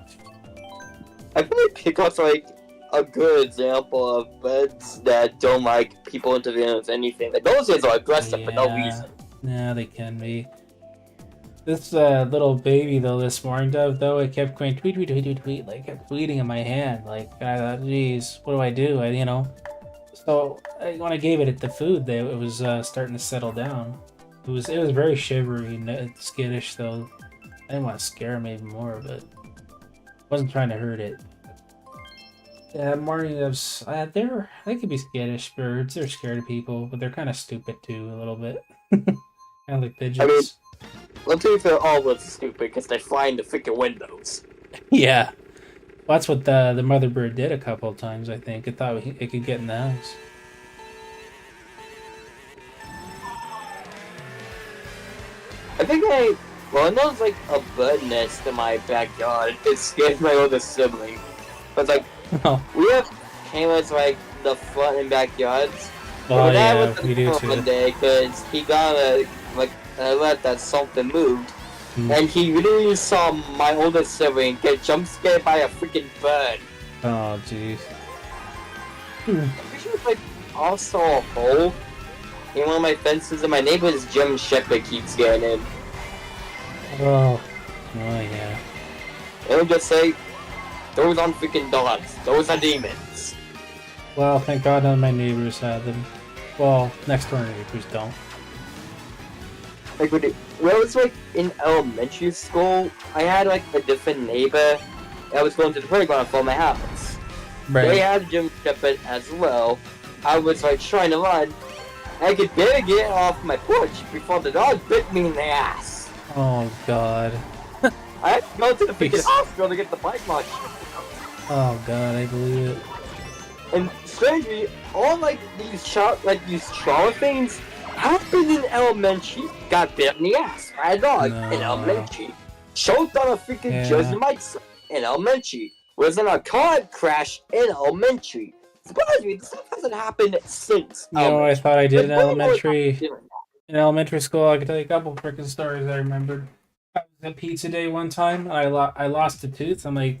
I feel like peacocks are like a good example of birds that don't like people interfering with anything. Like, those things are aggressive for no reason. Yeah, they can be. This little baby, though, this morning dove, though, it kept going tweet, tweet, tweet, tweet, tweet, like, kept tweeting in my hand. Like, I thought, geez, what do I do? You know. So when I gave it the food, it was starting to settle down. It was very shivery and skittish, though. I didn't want to scare him even more, but I wasn't trying to hurt it. Yeah, morning doves, they could be skittish birds. They're scared of people, but they're kind of stupid too, a little bit. Kind of like pigeons. I mean, let's see if they're all stupid because they fly in the freaking windows. Yeah. Well, that's what the mother bird did a couple of times, I think. It thought it could get in the house. I think I know there's like a bird nest in my backyard. It scared my oldest sibling. But like, we have cameras like the front and backyards. Oh yeah, we do too. One day because he got an alert that something moved. And he literally saw my oldest sibling get jump scared by a freaking bird. Oh, jeez. I'm pretty sure it's like also a hole in one of my fences, and my neighbor's German Shepherd keeps getting in. Oh yeah. It'll just say, those aren't freaking dogs, those are demons. Well, thank God none of my neighbors have them. Well, next door neighbors don't. Like when I was like in elementary school, I had like a different neighbor. I was going to the playground for my house. Right. They had a German Shepherd as well. I was like trying to run. I could barely get off my porch before the dog bit me in the ass. Oh God. I had to go to the freaking hospital to get the bite mark. Oh God, I believe it. And strangely, all like these trauma things happened in elementary. Got bit in the ass by a dog in elementary. Choked on a freaking Jersey Mike's in elementary. Was in a car crash in elementary. Surprise me, this stuff hasn't happened since. You know what I thought I did in elementary? In elementary school, I could tell you a couple freaking stories I remembered. I was at pizza day one time, and I lost a tooth. I'm like,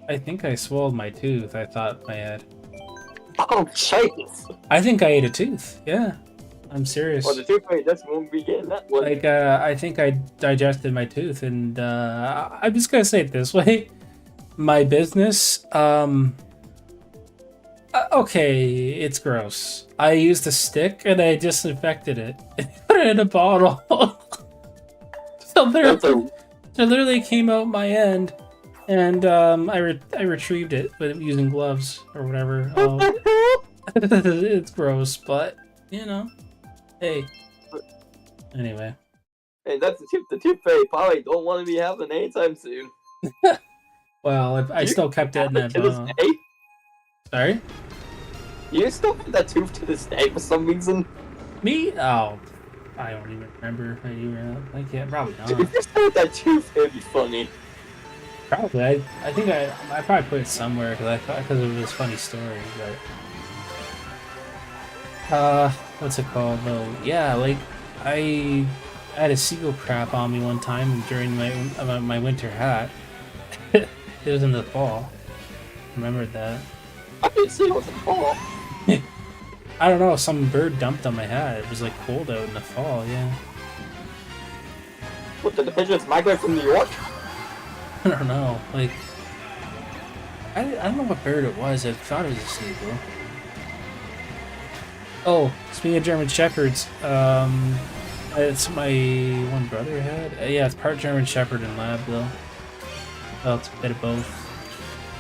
I think I swallowed my tooth. I thought in my head. Oh, jeez. I think I ate a tooth. Yeah, I'm serious. Well, the tooth fairy just won't be getting that one. Like, I think I digested my tooth, and I'm just gonna say it this way: my business, okay, it's gross. I used a stick and I disinfected it and put it in a bottle. So literally came out my end, and I retrieved it, but using gloves or whatever. It's gross, but you know, hey. Anyway. Hey, that's the tooth fairy probably don't want to be having anytime soon. Well, I still kept it in that bottle. Sorry? You still have that tooth to this day for some reason? Me? Oh, I don't even remember. I can't. Probably Dude, not. if you still have that tooth, it'd be funny. Probably. I think I probably put it somewhere because of this funny story. But what's it called though? Yeah, like I had a seagull crap on me one time during my winter hat. It was in the fall. Remembered that. I didn't see it was a fall. I don't know. Some bird dumped on my hat. It was like cold out in the fall. Yeah. What, did the pigeons migrate from New York? I don't know. Like I don't know what bird it was. I thought it was a seagull. Oh, speaking of German Shepherds, it's my one brother had. Yeah, it's part German Shepherd and Lab though. Well, it's a bit of both.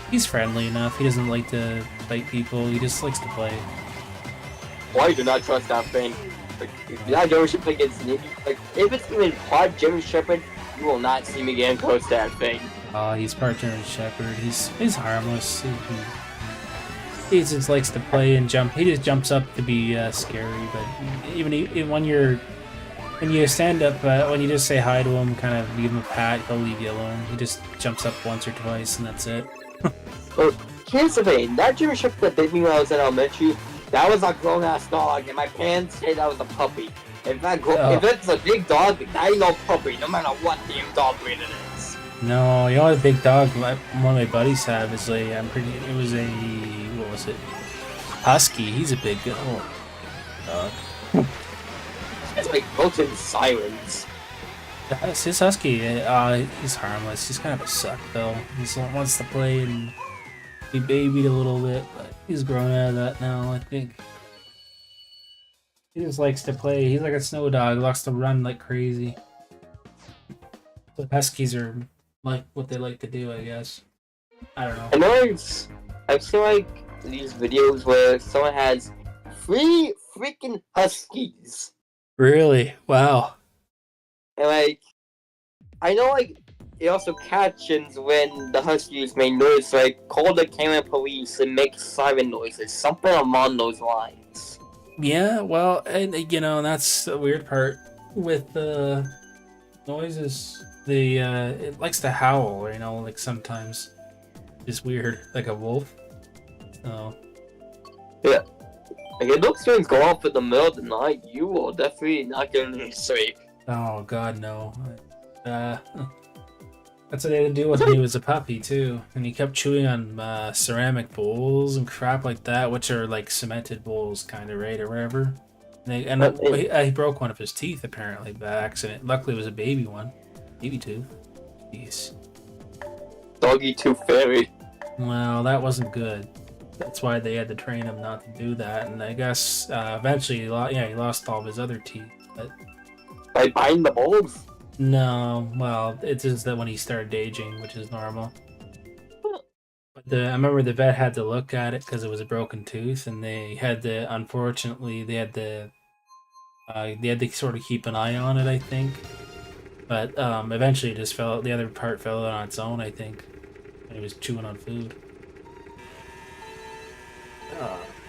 He's friendly enough. He doesn't like to fight people. He just likes to play. Why do not trust that thing? Like, if that German Shepherd gets like, if it's even part German Shepherd, you will not see me getting close to that thing. He's part German Shepherd. He's harmless. He just likes to play and jump. He just jumps up to be scary. But even when you stand up, when you just say hi to him, kind of give him a pat, he'll leave you alone. He just jumps up once or twice, and that's it. But here's the thing: that German Shepherd that bit me when I was in elementary, that was a grown-ass dog, and my parents say that was a puppy. If it's a big dog, that ain't no puppy, no matter what damn dog breed it is. No, you know what a big dog one of my buddies have is it was a, what was it? Husky. He's a big dog. It's like built-in sirens. That's his Husky. He's harmless. He's kind of a suck though. He wants to play and be babied a little bit, but he's grown out of that now, I think. He just likes to play. He's like a snow dog. He likes to run like crazy. So Huskies are like what they like to do, I guess. I don't know. I know I've seen like these videos where someone has 3 freaking Huskies. Really? Wow. And like, I know like it also captions when the Huskies make noise, so I call the canine police and make siren noises, something along those lines. Yeah, well, and that's the weird part with the noises. It likes to howl, like sometimes. It's weird, like a wolf. So. Yeah. Like if those things go off in the middle of the night, you will definitely not get any sleep. Oh God, no. That's what they had to do with when he was a puppy too, and he kept chewing on ceramic bowls and crap like that, which are like cemented bowls, kind of, right, or whatever. And he broke one of his teeth apparently by accident. Luckily, it was a baby one, baby tooth. Jeez. Doggy tooth fairy. Well, that wasn't good. That's why they had to train him not to do that, and I guess eventually, he lost all of his other teeth, but. By biting the bowls? No, well, it's just that when he started aging, which is normal. But I remember the vet had to look at it because it was a broken tooth, and they had to, unfortunately, they had to sort of keep an eye on it, I think. But eventually, it just fell. The other part fell out on its own, I think. When he was chewing on food.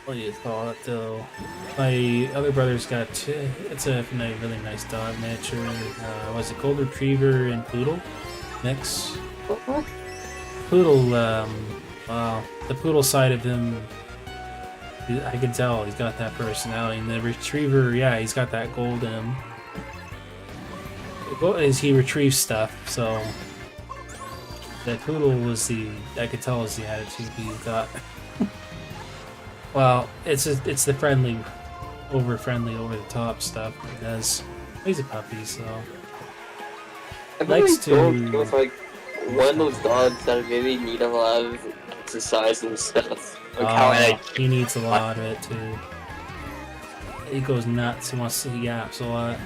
What do you call it though? My other brother's got it's a really nice dog miniature. Was it Gold Retriever and Poodle mix? Poodle, wow, the Poodle side of him, I can tell he's got that personality. And the Retriever, yeah, he's got that gold in him. He retrieves stuff, so the Poodle I could tell was the attitude he got. Well, it's the friendly, over the top stuff he does. He's a puppy, so likes to. He was like one of those dogs that really need a lot of exercise and stuff. Like he needs a lot of it too. He goes nuts. He yaps a lot.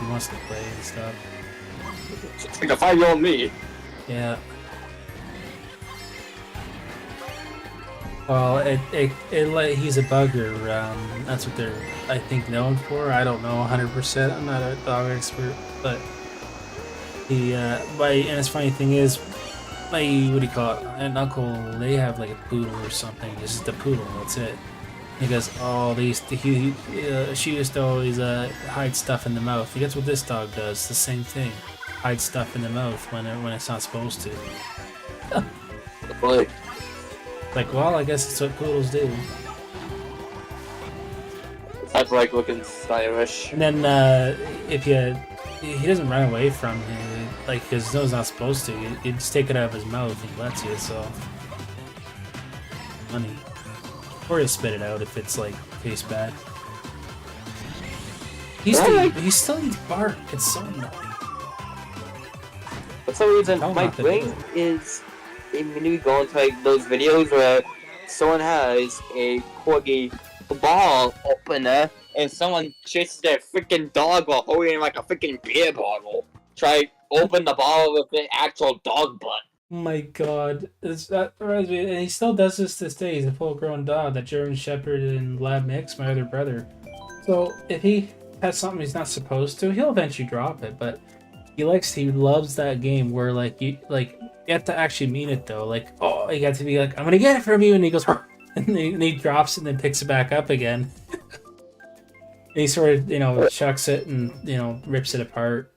He wants to play and stuff. It's like a 5-year-old me. Yeah. Well, he's a bugger. That's what they're, I think, known for. I don't know 100%. I'm not a dog expert, but and his funny thing is, my what do you call it? An uncle, they have like a poodle or something. This is the poodle. That's it. He goes, oh, she used to always hide stuff in the mouth. That's what this dog does. The same thing, hide stuff in the mouth when it's not supposed to. But Like, well, I guess it's what poodles do. that's like looking stylish. And then if he doesn't run away from you, like, because he knows he's not supposed to. You just take it out of his mouth and he lets you. So funny. Or he'll spit it out if it's like tastes bad. He still eats bark. It's so annoying. For some reason, Tell him my not to do brain is immediately going to like those videos where someone has a corgi ball opener and someone chases their freaking dog while holding like a freaking beer bottle. Try open the bottle with the actual dog butt. Oh my god. That reminds me, and he still does this day. He's a full-grown dog, that German Shepherd and Lab Mix, my other brother. So if he has something he's not supposed to, he'll eventually drop it, but he loves that game where you have to actually mean it though. Like, oh, you got to be like, I'm gonna get it from you, and he goes, and he drops it and then picks it back up again. And he sort of, chucks it and, rips it apart.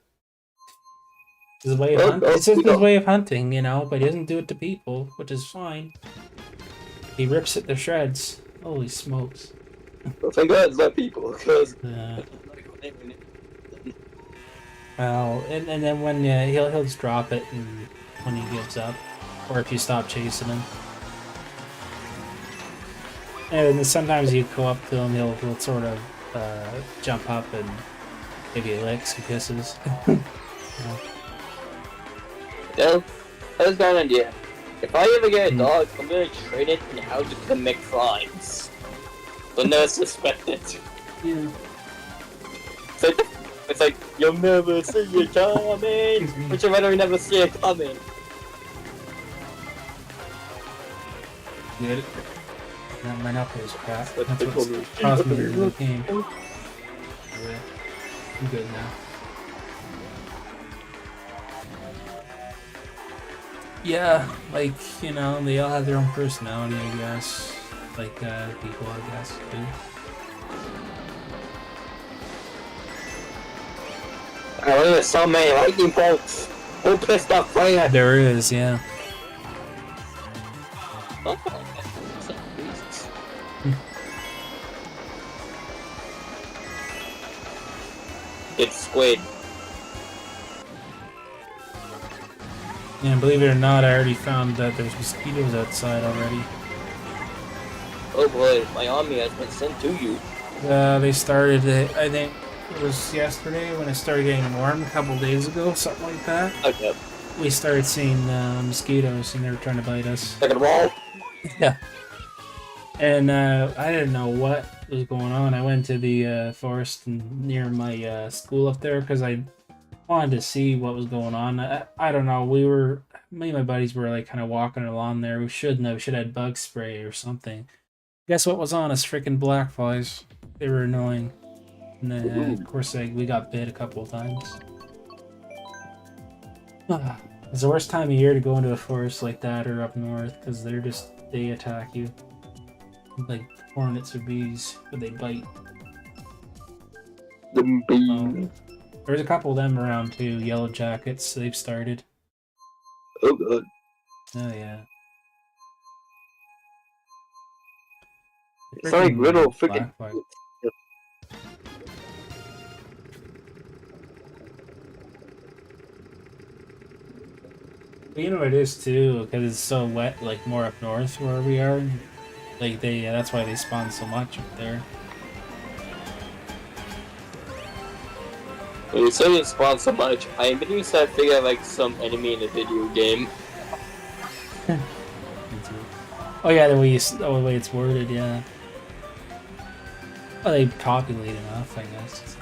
It's his way of hunting. It's just his way of hunting, but he doesn't do it to people, which is fine. He rips it to shreds. Holy smokes. Well, thank God it's not people, because... Well, and then when he'll just drop it and when he gives up, or if you stop chasing him. And then sometimes you go up to him, he'll sort of jump up and give you licks and kisses. Yeah, that's got an idea. If I ever get a dog, I'm gonna train it in how to commit crimes. So never suspect it. Yeah. It's like, you'll never see it coming, but you better never see it coming. Good. Now my knuckles crap. That's That's the what's cool caused me to game. I'm good now. Yeah, they all have their own personality, I guess. Like, people, I guess, too. There's so many lightning bolts. Who pissed off fire? There is, yeah. It's squid. Yeah, believe it or not, I already found that there's mosquitoes outside already. Oh boy, my army has been sent to you. They started it, I think it was yesterday when it started getting warm, a couple days ago, something like that. Okay. We started seeing mosquitoes and they were trying to bite us. Second wall. Yeah. And I didn't know what was going on. I went to the forest near my school up there because I wanted to see what was going on. I don't know. Me and my buddies were kind of walking along there. We should have had bug spray or something. Guess what was on us? Freaking black flies. They were annoying. And then, of course, we got bit a couple of times. It's the worst time of year to go into a forest like that or up north because they attack you. Like hornets or bees, but they bite. The bee. There's a couple of them around too. Yellow jackets. They've started. Oh god. Oh yeah. It's like little freaking. You know what it is too, because it's so wet, more up north where we are. That's why they spawn so much up there. When you say it spawns so much, I immediately started figuring out some enemy in a video game. Oh yeah, the way it's worded, yeah. Well, they populate enough, I guess.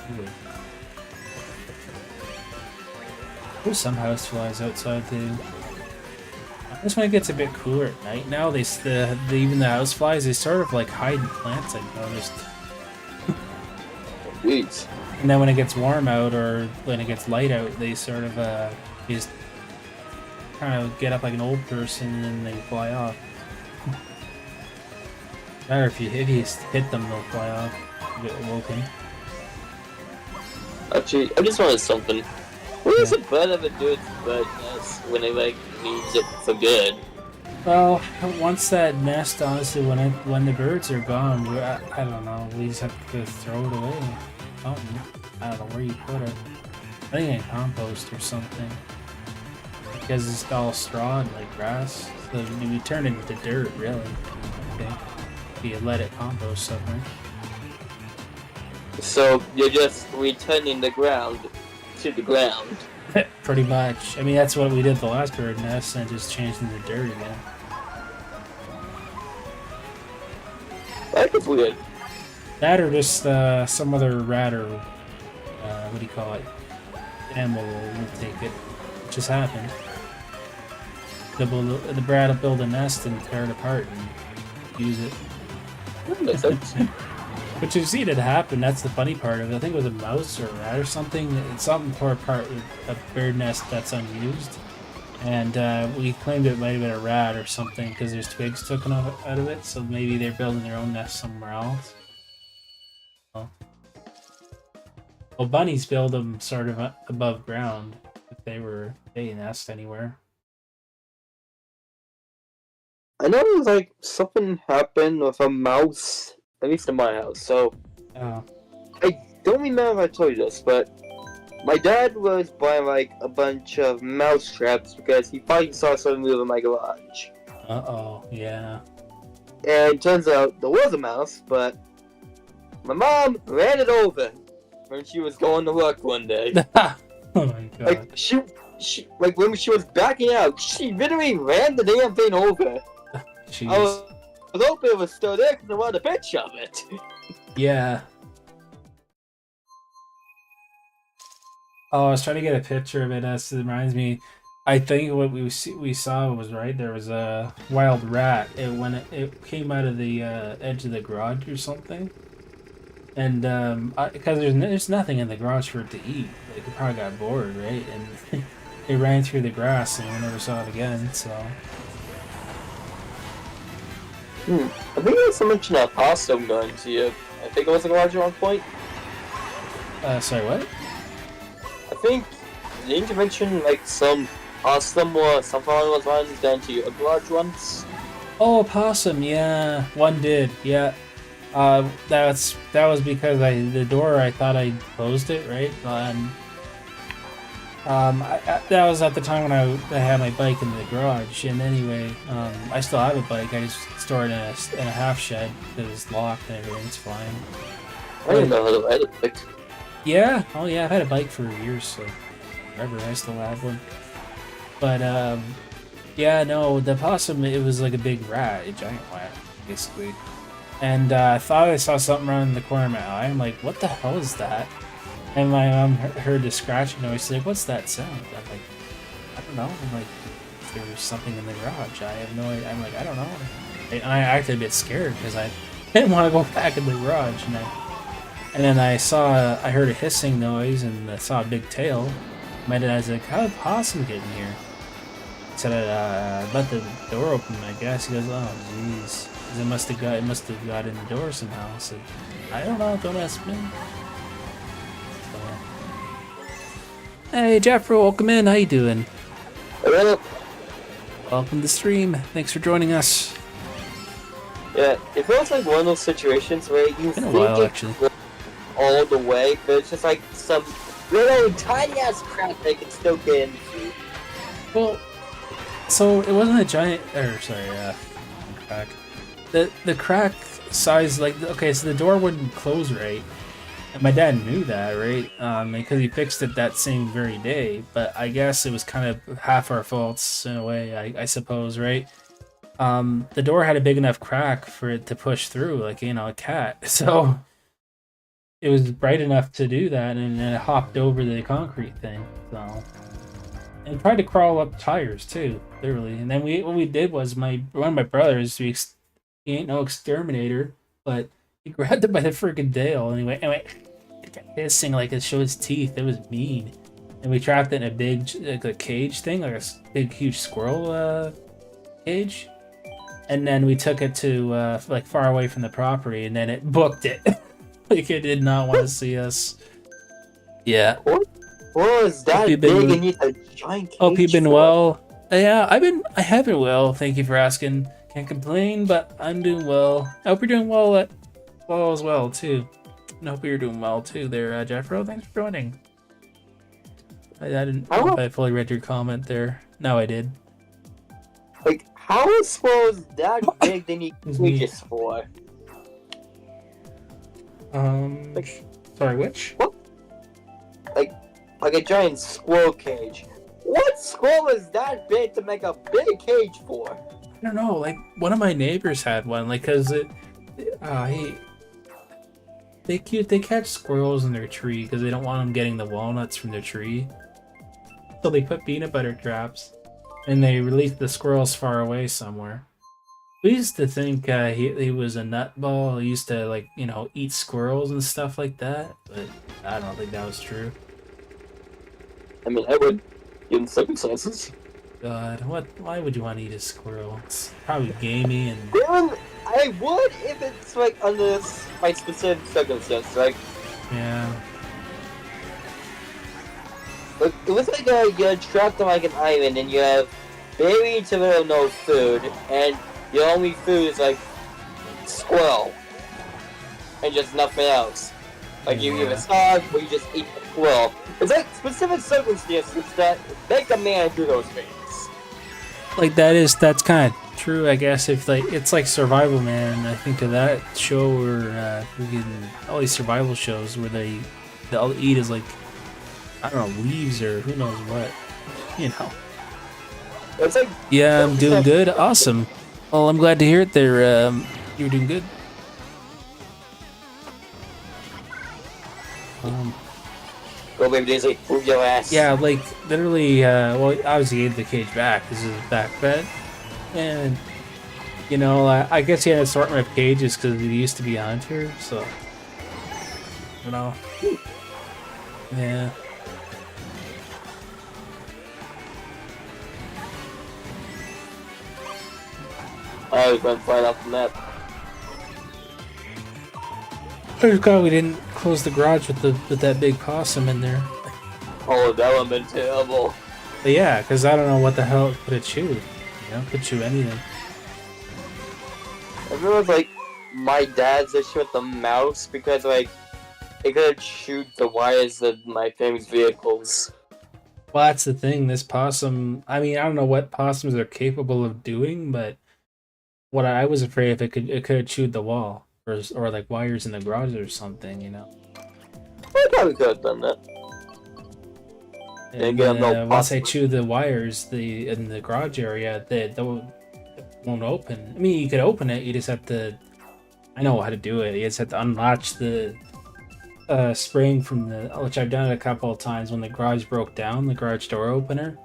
There's some houseflies outside too. This when it gets a bit cooler at night now, even the houseflies, they sort of hide in plants, I've noticed. Jeez. And then when it gets warm out or when it gets light out, they sort of just kind of get up like an old person and then they fly off. Or if you hit them, they'll fly off. Get awoken. Actually, I just wanted something. What is it bad if it do its badness when it like needs it for good? Well, once that nest, honestly, when the birds are gone, I don't know. We just have to throw it away. Something. I don't know where you put it. I think in compost or something. Because it's all straw and like grass, so we turn it into dirt, really. Okay. If you let it compost somewhere. So you're just returning the ground to the ground. Pretty much. I mean, that's what we did the last bird nest, and just changed into dirt again. That is weird. That or just some other rat or what do you call it? Animal will take it. It just happened. The rat will build a nest and tear it apart and use it. That makes sense. But you've seen it happen. That's the funny part of it. I think it was a mouse or a rat or something. Something tore apart a bird nest that's unused. And we claimed it might have been a rat or something because there's twigs taken out of it. So maybe they're building their own nest somewhere else. Well, bunnies build them sort of above ground if they nest anywhere. I know like something happened with a mouse, at least in my house. So Oh. I don't remember if I told you this, but my dad was buying like a bunch of mouse traps because he finally saw something move in my garage. Uh-oh, yeah. And it turns out there was a mouse, but my mom ran it over when she was going to work one day. Oh my god. Like she like when she was backing out, she literally ran the damn thing over. Jeez. I was hoping it was still there because I wanted a picture of it. Yeah. Oh, I was trying to get a picture of it. It reminds me. I think what we saw was right. There was a wild rat. When it came out of the edge of the garage or something, and because there's nothing in the garage for it to eat. Like it probably got bored, right? And it ran through the grass, and we never saw it again. So. I think it was mention a possum going to you. I think it was a garage at one point. Sorry, what? I think didn't you mention like some possum or something along those lines down to your garage once? Oh, a possum, yeah. One did, yeah. That was because the door, I thought I closed it, right? That was at the time when I had my bike in the garage. And anyway, I still have a bike. I just store it in a half shed because it's locked and everything. It's fine. I didn't know how to edit it. Yeah. Oh yeah, I've had a bike for years, so forever. I still have one. But yeah, no, the possum. It was like a big rat, a giant rat, basically. And I thought I saw something around the corner of my eye. I'm like, what the hell is that? And my mom heard the scratching noise. She's like, what's that sound? I'm like, I don't know. I'm like, there was something in the garage. I have no idea. I'm like, I don't know. And I acted a bit scared because I didn't want to go back in the garage. And then I heard a hissing noise and I saw a big tail. My dad's like, how did the possum get in here? I said, I let the door open, I guess. He goes, oh, jeez. It must have got in the door somehow. I said, I don't know. Don't ask me. Hey Jeffrey, welcome in. How you doing? Well, Welcome to the stream. Thanks for joining us. yeah, it feels like one of those situations where you Been a think while, it actually. goes all the way, but it's just like some little tiny ass crack they can still get into. Well, so it wasn't a giant, crack. The crack size, like, okay, so the door wouldn't close right. And my dad knew that, right? Because he fixed it that same very day. But I guess it was kind of half our faults in a way, I suppose, right? The door had a big enough crack for it to push through, like, a cat. So it was bright enough to do that, and it hopped over the concrete thing. So, and it tried to crawl up tires too, literally. And then what we did was one of my brothers, he ain't no exterminator, but he grabbed it by the freaking tail and he went hissing like it showed his teeth. It was mean. and we trapped it in a big like a cage thing, like a big huge squirrel cage. And then we took it to like far away from the property, and then it booked it. Like it did not want to see us. Yeah. What is that you've big been- and need a giant cage? Hope you've been for? well. Yeah, I have been well. Thank you for asking. Can't complain, but I'm doing well. I hope you're doing well as well too. And I hope you're doing well too there, Jeffro. Thanks for joining. I didn't know if I fully read your comment there. No, I did. Like, how is squirrels that big they need Excuse me. cages for? Sorry, which? Like a giant squirrel cage. What squirrel is that big to make a big cage for? I don't know. Like one of my neighbors had one. Like, cause they catch squirrels in their tree because they don't want them getting the walnuts from their tree. So they put peanut butter traps, and they release the squirrels far away somewhere. We used to think he was a nutball. He used to like eat squirrels and stuff like that, but I don't think that was true. I mean, I would, in circumstances. God, why would you want to eat a squirrel? It's probably gamey and Then I would if it's like under my specific circumstances. Like, yeah. it was like you're trapped on like an island and you have very little no food, and your only food is like squirrel and just nothing else. Like you either starve or you just eat the squirrel. It's like specific circumstances that make a man do those things. Like that's kind of true, I guess. If like it's like Survival Man, I think of that show where freaking all these survival shows where they all they eat is like I don't know leaves or who knows what, It's like Yeah, I'm doing good. Awesome. Well, I'm glad to hear it. There, you're doing good. go baby Daisy, move your ass. Yeah, like literally. Well, obviously he gave the cage back. This is his back bed, and I guess he had an assortment of cages because he used to be a hunter. So, yeah. I was gonna find out from that. I just glad we didn't close the garage with that big possum in there. Oh, that would've been terrible. But yeah, because I don't know what the hell it could have chewed. Could chew anything. I remember like my dad's issue with the mouse because like it could shoot the wires of my family's vehicles. Well, that's the thing. This possum. I mean, I don't know what possums are capable of doing, but what I was afraid if it could have chewed the wall or like wires in the garage or something. I probably could have done that. And Yeah, no once they possum. chew the wires, in the garage area, it won't open. I mean, you could open it. You just have to. I know how to do it. You just have to unlatch the spring from which I've done it a couple of times when the garage broke down, the garage door opener,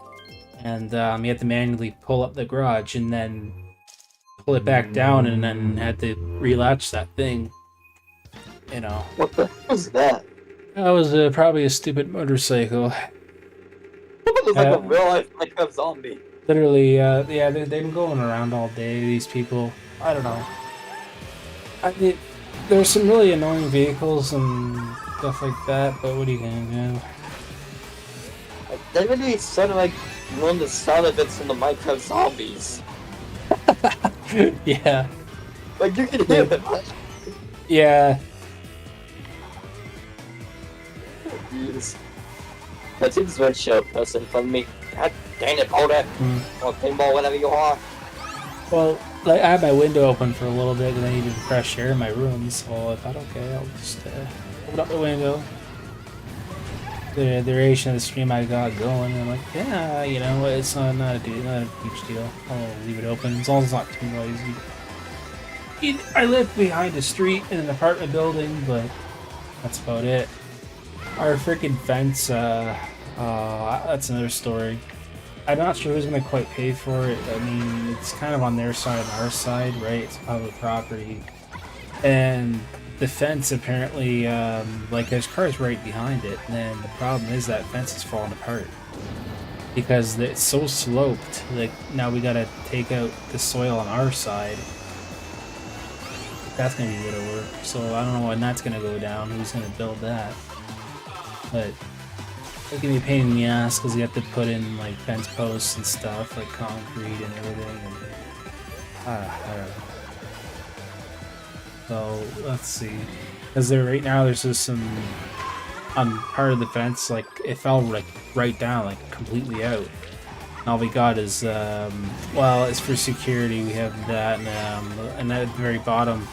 and you have to manually pull up the garage and then pull it back down, and then had to relatch that thing. What the hell was that? That was probably a stupid motorcycle. It was like a real life like a zombie. Literally, yeah, they've been going around all day, these people. I don't know. I mean, there's some really annoying vehicles and stuff like that, but what are you gonna Like, that really sounded like one of the sound effects from the Minecraft zombies. do? Yeah. Like you can hear them. Yeah. Jeez. That seems red show person from me. God dang it, hold it. Or pinball, whatever you are. Well, like, I had my window open for a little bit because I needed fresh air in my room, so I thought, okay, I'll just open up the window. The duration of the stream I got going, and I'm like, yeah, it's not a huge deal. I'll leave it open as long as it's not too noisy. I live behind a street in an apartment building, but that's about it. Our freaking fence, that's another story. I'm not sure who's gonna quite pay for it. I mean, it's kind of on their side and our side, right? It's public property. And the fence apparently, like there's cars right behind it, and then the problem is that fence is falling apart because it's so sloped. Like now we gotta take out the soil on our side. That's gonna be a bit of work. So I don't know when that's gonna go down. Who's gonna build that? But it's gonna be a pain in the ass because you have to put in like fence posts and stuff, like concrete and everything. And I don't know. So let's see, because right now there's just some on part of the fence, like it fell like right down, like completely out. And all we got is well, it's for security. We have that, and at the very bottom,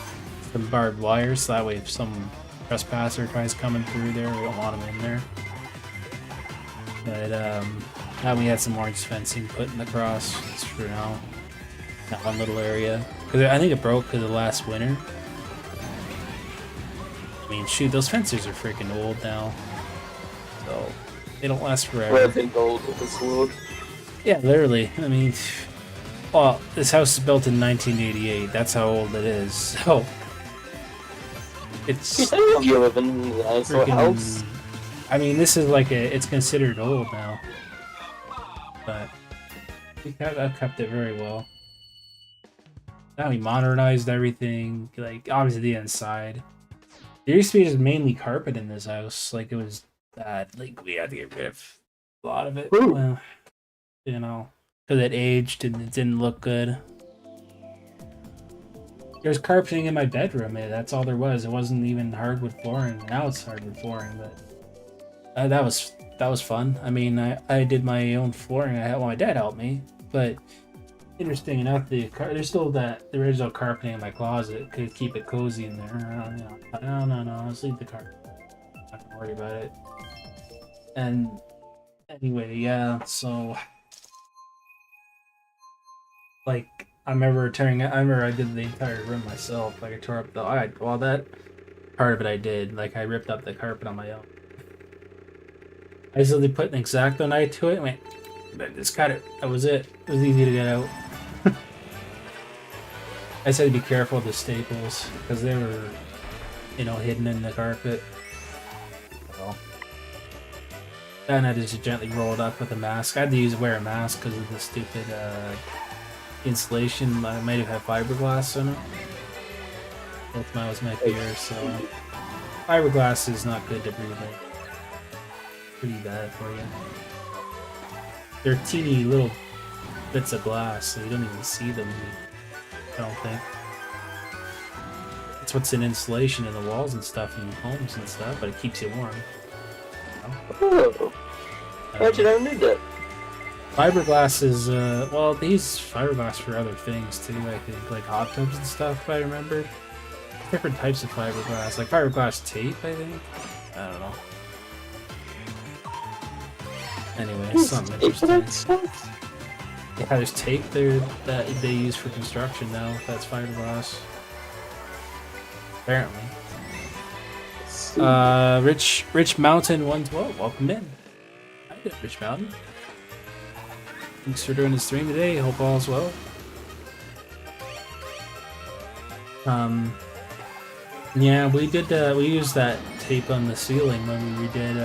some barbed wires. So that way, if some trespasser tries coming through there, we don't want them in there. But now we had some orange fencing putting across just for now. That one little area, because I think it broke because of last winter. I mean, shoot, those fences are freaking old now, so they don't last forever. Well, I think old with this world. Yeah, literally. I mean, well, this house is built in 1988. That's how old it is. So it's You live in a dinosaur house. I mean, this is like it's considered old now, but I've kept it very well. Now we modernized everything, like obviously the inside. There used to be just mainly carpet in this house, like it was bad. Like we had to get rid of a lot of it. Ooh. Well, you know, because it aged and it didn't look good. There's carpeting in my bedroom. That's all there was. It wasn't even hardwood flooring. Now it's hardwood flooring, but that was fun. I mean, I did my own flooring. My dad helped me, but interesting enough, there's still the original carpeting in my closet. Could keep it cozy in there. No. Let's leave the carpet. Not gonna worry about it. And anyway, yeah. So, like, I remember I did the entire room myself. Like, I tore up that part of it I did. Like, I ripped up the carpet on my own. I just put an X-Acto knife to it and went, just cut it. That was it. It was easy to get out. I said to be careful with the staples because they were, hidden in the carpet. So, and I just gently rolled up with a mask. I had to wear a mask because of the stupid insulation. I might have had fiberglass in it. Both mine was my fear, so fiberglass is not good to breathe in. Pretty bad for you. They're teeny little bits of glass, so you don't even see them. I don't think. It's what's in insulation in the walls and stuff in homes and stuff, but it keeps you warm. Oh, how'd you never knew that? Fiberglass is, well, they use fiberglass for other things too, I think, like hot tubs and stuff, if I remember. Different types of fiberglass, like fiberglass tape, I think. I don't know. Anyway, something interesting. Yeah, there's tape there that they use for construction now. That's fiberglass. Apparently. Rich Mountain 112, welcome in. Hi there, Rich Mountain. Thanks for doing the stream today. Hope all's well. Yeah, we used that tape on the ceiling when we redid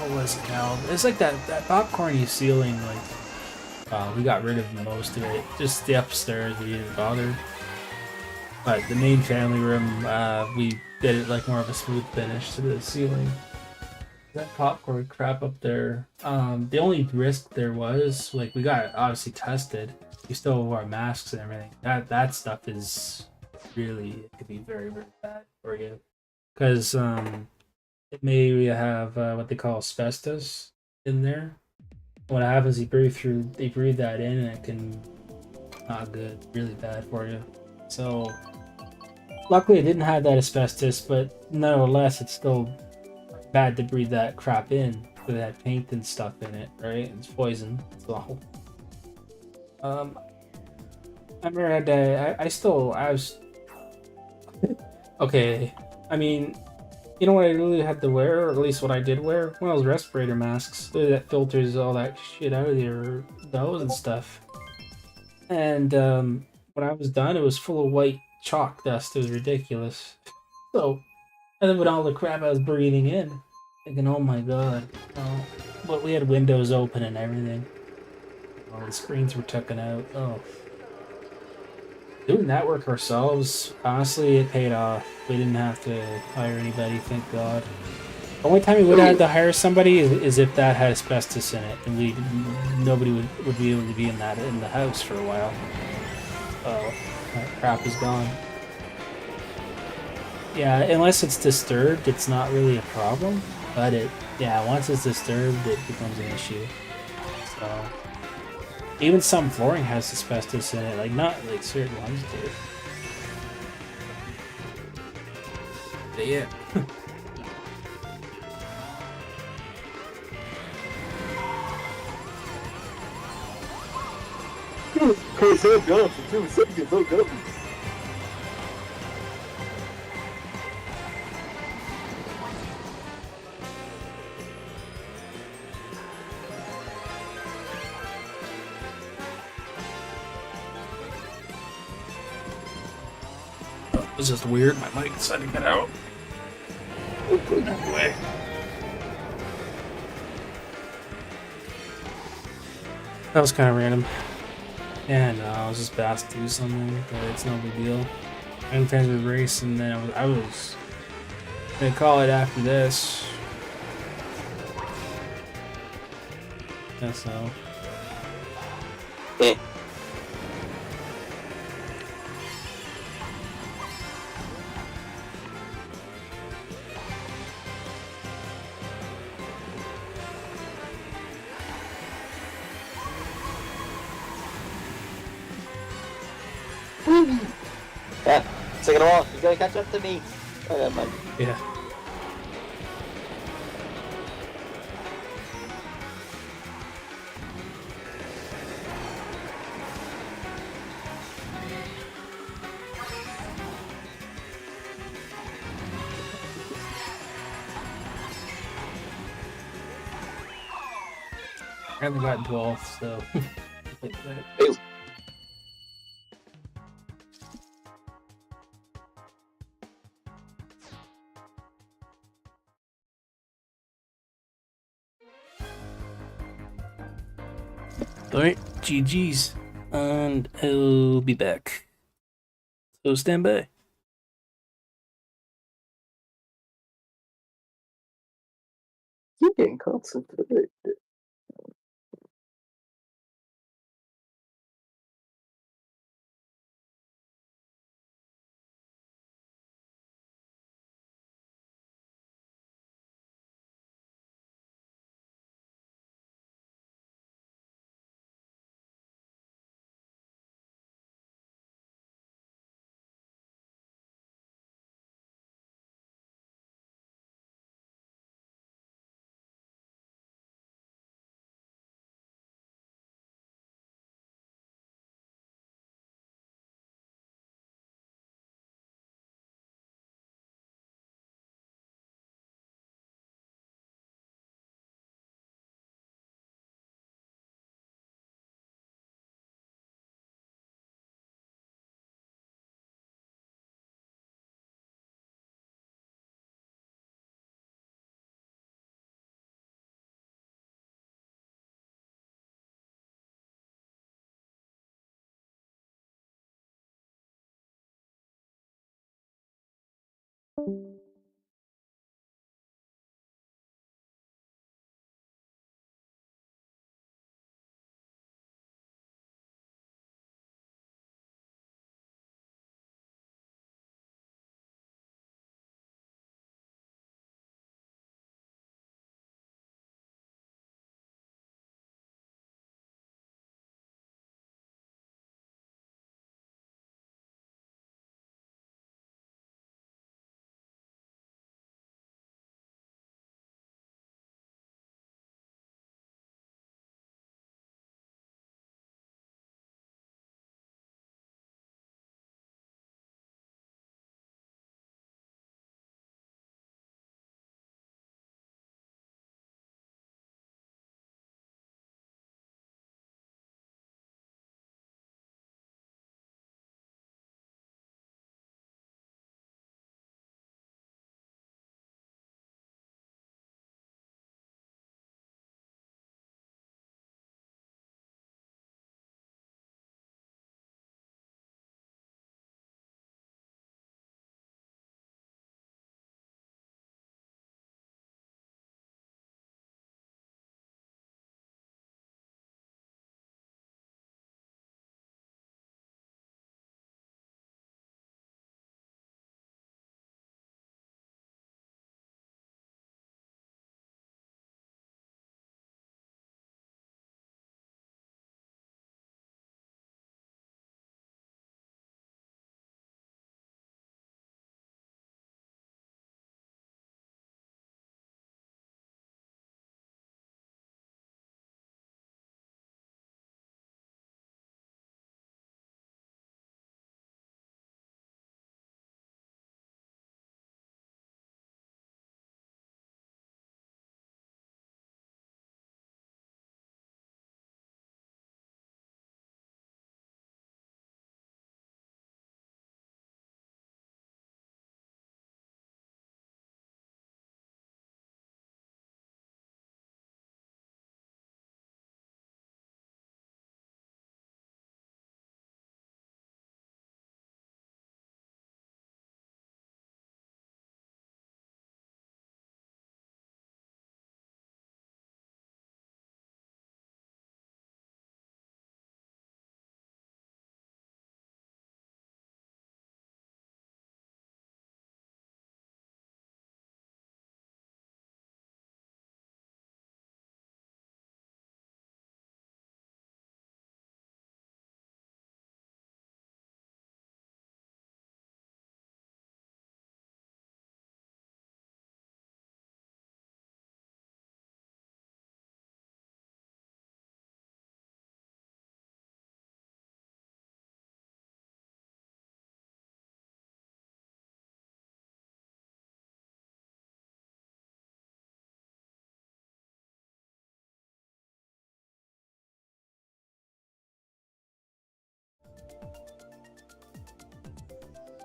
what was it now? It's like that popcorny ceiling, like we got rid of most of it. Just the upstairs we didn't bother. But the main family room, we did it like more of a smooth finish to the ceiling. That popcorn crap up there. The only risk there was, like, we got obviously tested. We still wore masks and everything. That stuff is really, it could be very, very bad for you. Because it may have what they call asbestos in there. What happens, they breathe that in, and it can not good, really bad for you. So luckily, it didn't have that asbestos, but nevertheless, it's still bad to breathe that crap in with that paint and stuff in it, right? It's poison. So I remember I was okay. I mean, you know what I really had to wear, or at least what I did wear? One of those respirator masks that filters all that shit out of your nose and stuff. And when I was done, it was full of white chalk dust. It was ridiculous. So, and then with all the crap I was breathing in, thinking, oh my god. But we had windows open and everything. All the screens were taken out. Oh. Doing that work ourselves, honestly, it paid off. We didn't have to hire anybody, thank God. The only time we would have had to hire somebody is if that had asbestos in it, and nobody would be able to be in the house for a while. Oh, that crap is gone. Yeah, unless it's disturbed, it's not really a problem. But once it's disturbed, it becomes an issue. So, even some flooring has asbestos in it, like not like certain ones do. But yeah. Hey, so good for 2 seconds, so good. It was just weird. My mic decided to get out. Anyway. That was kind of random. Yeah, no, I was just asked to do something, but it's no big deal. I'm fans of the race, and then I was gonna call it after this. Yeah, so. Eh. Yeah, taking a while. He's gonna catch up to me. Oh, never mind. Yeah. I haven't gotten 12th, so. Ew. Alright, GG's. And I'll be back. So stand by. You're getting concentrated.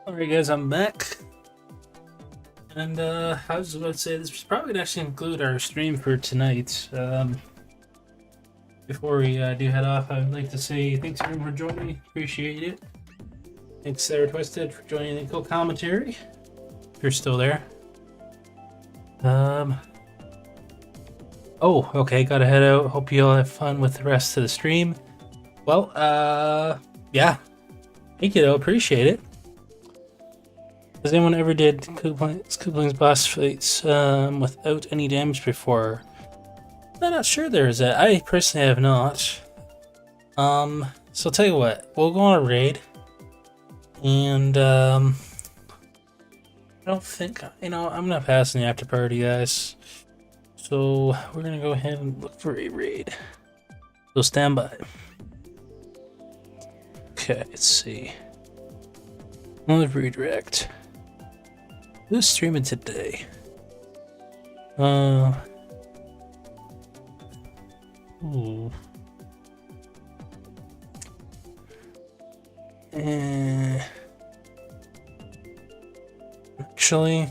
Alright guys, I'm back. And I was about to say this was probably gonna actually include our stream for tonight. Before we do head off, I'd like to say thanks everyone for joining. Appreciate it. Thanks Sarah Twisted for joining the co-commentary. If you're still there. Oh, okay, gotta head out. Hope you all have fun with the rest of the stream. Well, yeah. Thank you though, appreciate it. Has anyone ever did Koopling's boss fights without any damage before? I'm not sure there is that. I personally have not. So I'll tell you what, we'll go on a raid. And I don't think, I'm not passing the after party, guys. So we're gonna go ahead and look for a raid. So stand by. Okay, let's see. Another redirect. Who's streaming today? Ooh. Actually,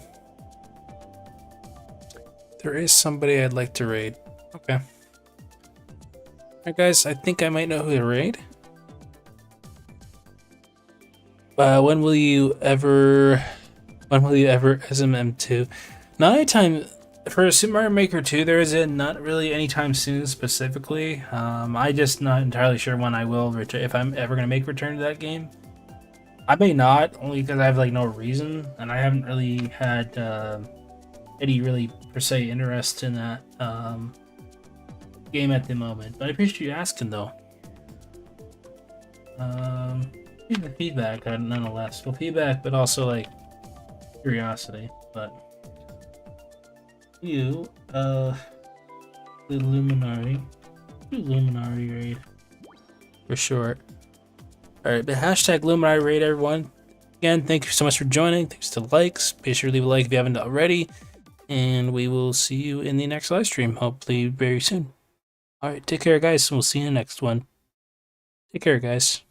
there is somebody I'd like to raid. Okay. Alright guys, I think I might know who to raid. When will you ever SMM2? Not anytime for Super Mario Maker 2, there is not really anytime soon specifically. I just not entirely sure when I will return, if I'm ever gonna make return to that game. I may not, only because I have like no reason, and I haven't really had any really per se interest in that game at the moment. But I appreciate you asking though. The feedback nonetheless. Well, feedback, but also like curiosity. But you, the Luminary raid for short. All right, but hashtag Luminary raid, everyone. Again, thank you so much for joining. Thanks to the likes. Be sure to leave a like if you haven't already, and we will see you in the next live stream, hopefully very soon. All right, take care, guys, and we'll see you in the next one. Take care, guys.